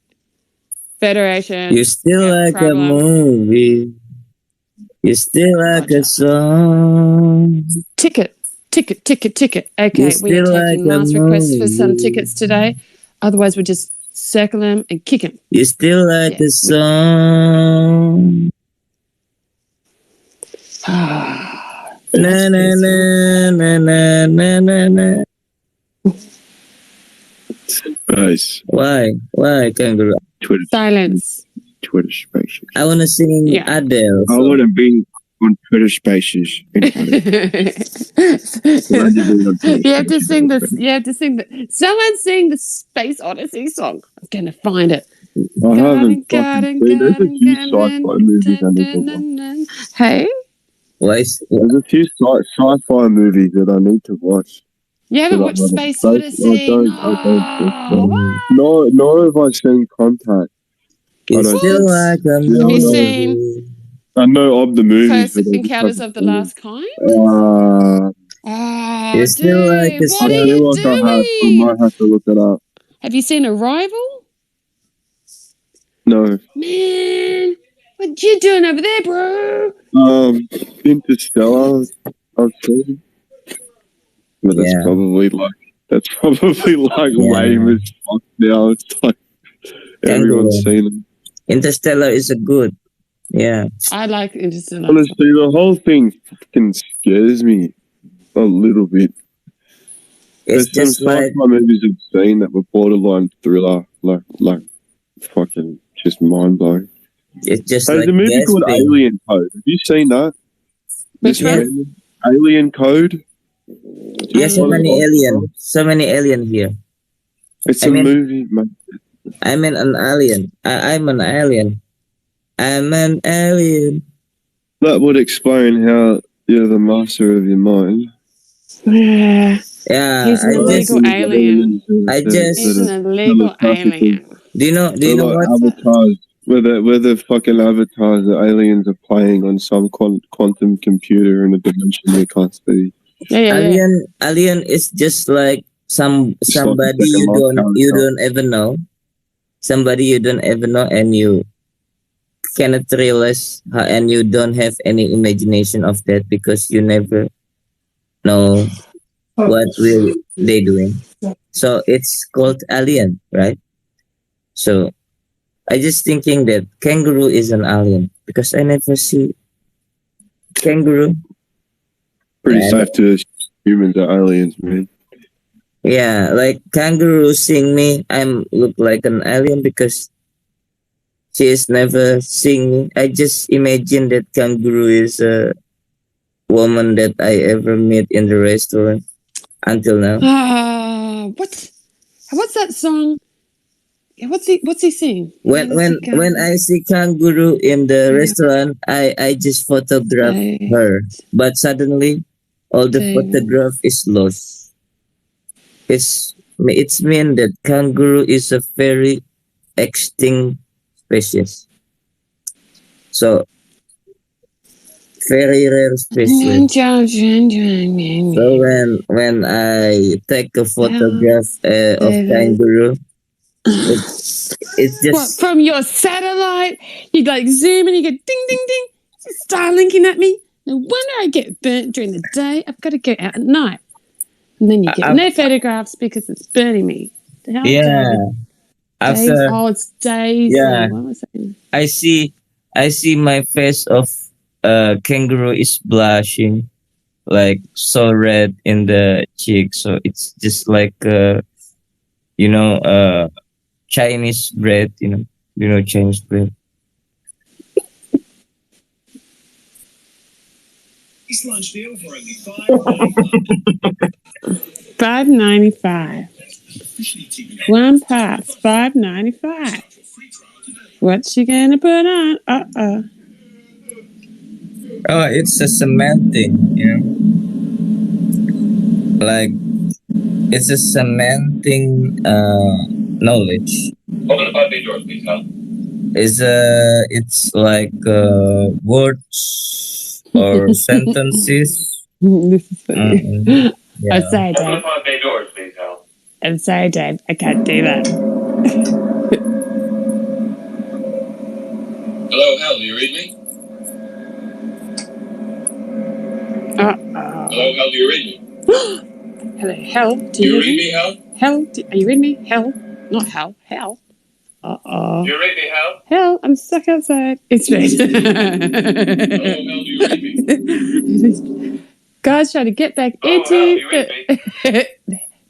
Federation. You still like a movie. You still like a song. Ticket. Okay, we are taking mass requests for some tickets today. Otherwise, we'll just circle them and kick them. You still like a song. Na na na na na na na. Nice. Why, Kangaroo? Twitter. Silence. Twitter Spaces. I want to sing Adele. I want to be on Twitter Spaces. You have to sing this. You have to sing the. Someone sing the Space Odyssey song. I'm gonna find it. I haven't fucking seen. There's a few sci-fi movies I need to watch. Hey? There's a few sci-fi movies that I need to watch. You haven't watched Space Odyssey? I don't think so. Nor have I seen Contact. Have you seen I know of the movies. Close Encounters of the Last Kind? Oh, You still like dude, this what I are song? you feel like I doing? might have to look it up. Have you seen Arrival? No. Man, what you doing over there, bro? Interstellar, I've seen. But that's Yeah. probably like Yeah. lame as fuck now. It's like everyone's Kangaroo. seen it. Interstellar is a good. Yeah. I like Interstellar. Honestly, the whole thing fucking scares me a little bit. It's There's some just like sci-fi movies I've seen that were borderline thriller, like fucking just mind blowing. it's just There's like a movie called gasping. Alien Code. Have you seen that? Which Yeah. one? Alien Code. Yeah, so Alien. many alien. So many alien here. It's I a mean- movie, man. I'm an alien. I'm an alien. I'm an alien. That would explain how you're the master of your mind. Yeah, Yeah, he's an I just illegal alien. I just- He's an illegal alien. do you know like what? avatars, where the fucking avatars, the aliens are playing on some quantum computer in a dimension they can't see. Yeah. Alien is just like somebody like a you lost character. don't ever know. Somebody you don't ever know, and you cannot realize and you don't have any imagination of that because you never know what will they doing. So it's called alien, right? So I just thinking that kangaroo is an alien because I never see kangaroo. Pretty Yeah, safe to assume humans are aliens, man. Yeah, like kangaroo seeing me, I'm look like an alien because she is never seeing me. I just imagine that kangaroo is a woman that I ever met in the restaurant until now. What's that song? Yeah, what's he saying? When I see kangaroo in the restaurant, I just photograph her, but suddenly all the photograph is lost. It's mean that kangaroo is a very extinct species. So very rare species. So when I take a photograph of kangaroo, it's just What, from your satellite? You like zoom and you go ding ding ding. Starlinking at me. No wonder I get burnt during the day. I've got to go out at night. And then you get no photographs because it's burning me. yeah. Daisy. After Oh, it's Daisy. Yeah. What was that? I see my face of kangaroo is blushing, like so red in the cheek. So it's just like Chinese bread. You know Chinese bread. This lunch deal for only $5.95. One pass, $5.95. What's she gonna put on? Oh, it's a semantic, like it's a semantic knowledge. Open the pod bay doors, please, Hal. It's like words or sentences. This is funny. Yeah. I'm sorry, Open the Dave. pod bay doors, please, Hal. I'm sorry, Dave. I can't do that. Hello, Hal, do you read me? Hello, Hal, do you read me? Hello, Hell. Do you read me, Hal? Hell, are you reading me? Hell, not Hell. Hell. Do you read me, Hal? Hell, I'm stuck outside. It's red. Hello, Hal, do you read me? Guys trying to get back Hello, into Hal, do you read me?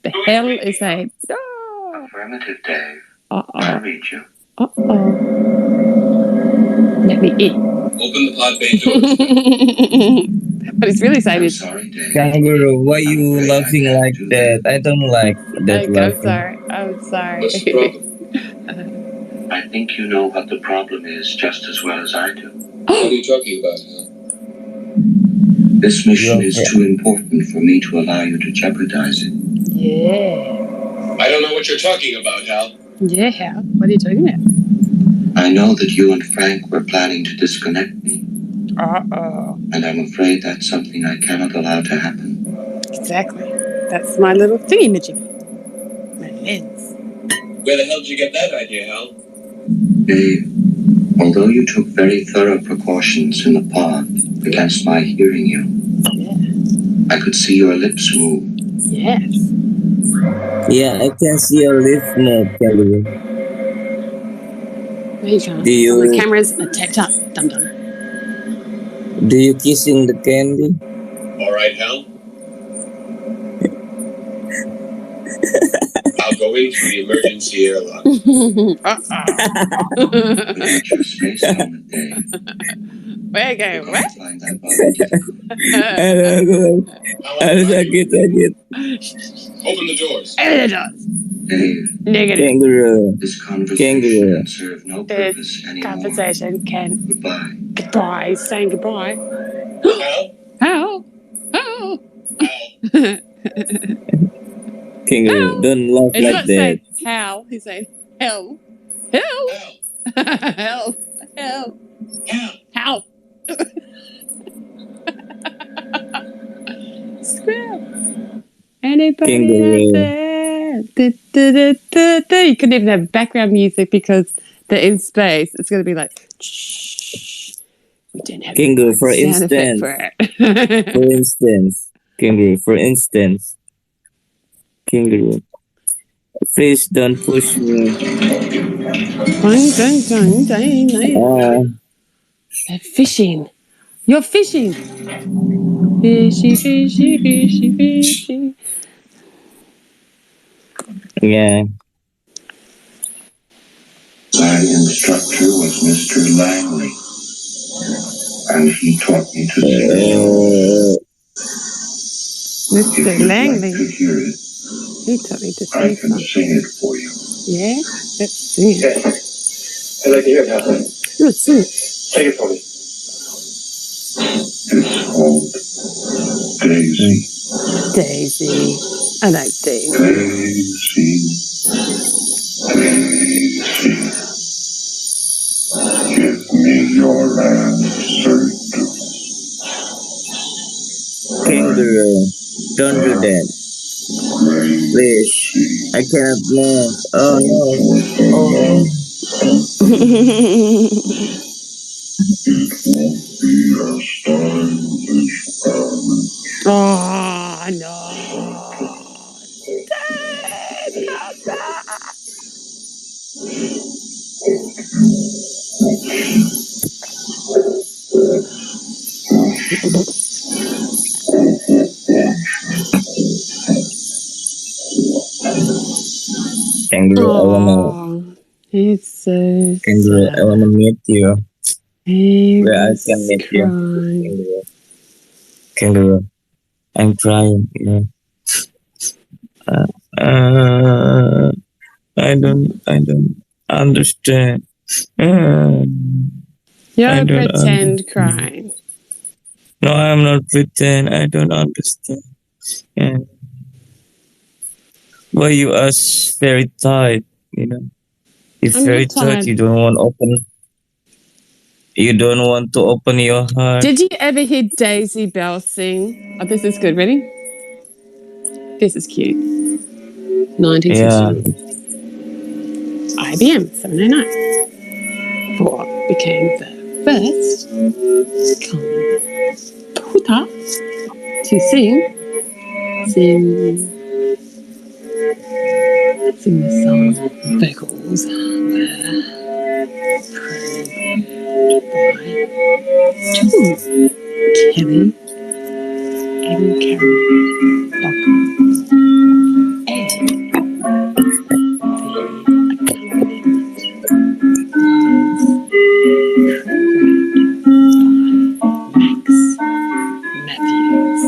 the hell is saying. No. Affirmative, Dave. I Uh-oh. read you. Let me in. Open the pod bay doors. But it's really saying I'm is, sorry, Dave. Kangaroo, why you afraid laughing I can't like do that? I don't like that I'm laughing. sorry. I'm sorry. What's the problem? I think you know what the problem is just as well as I do. What are you talking about, Hal? This mission is too important for me to allow you to jeopardize it. Yeah. I don't know what you're talking about, Hal. Yeah, Hal. What are you talking about? I know that you and Frank were planning to disconnect me, Uh-oh. and I'm afraid that's something I cannot allow to happen. Exactly. That's my little thingy-majiggy. My lens. Where the hell did you get that idea, Hal? Dave, although you took very thorough precautions in the pond against my hearing you, I could see your lips move. Yes. Yeah, I can see your lips move, Kangaroo. No, you can't. Do All the you cameras are taped up. Dum-dum. do you kissing the candy? All right, Hal. I'll go into the emergency airlock. Without your space helmet, Dave. Where you going? We're going What? to find that body difficult. Sakit. Open the doors. Open the doors. Dave, Negative. Kangaroo. this conversation Kangaroo. can serve no This purpose anymore. conversation can... Goodbye. Goodbye. He's saying goodbye. Hal? How? How? Hal? Kangaroo. Don't laugh He's like not that. saying how. He's saying hell. Hell. Hal? Hell. Hell. Hal? How? Squirrel. Anybody Kangaroo. out there? You couldn't even have background music because they're in space. It's going to be like, shh. We didn't have Kangaroo, the for right sound effect instance. for it. For instance. Kangaroo, for instance. Kangaroo. Please don't push me. Dun, dun, dun, dun, dun. They're fishing. You're fishing. Fishy, fishy, fishy, fishy. Yeah. My instructor was Mr. Langley, and he taught me to sing a song. If Mr. you'd Langley. like to hear it, He taught me to I sing can song. sing it for you. Yeah? Let's sing it. I'd like to hear it now. Let's sing it. Take it for me. It's called Daisy. Daisy. I like Daisy. Daisy. Daisy. Give me your answer. Kangaroo. Don't do that. Please. I cannot move. Oh no. Oh. Oh, no. Dave, come back. Kangaroo, I wanna. Oh, he's so Kangaroo, I sad. wanna meet you. He Where I was can meet you. crying. Kangaroo. Kangaroo. I'm crying. Yeah. I don't understand. I You're don't pretend understand. crying. No, I'm not pretend. I don't understand. Yeah. Why you are very tight, you know? It's I'm very not tight. tired. You don't want open. You don't want to open your heart. Did you ever hear Daisy Bell sing? Oh, this is good. Ready? This is cute. 90s Yeah. song. IBM 709. For what became the first computer to sing the song. Vocals were John Kelly and Carol Locker. And the accompaniment was Max Matthews.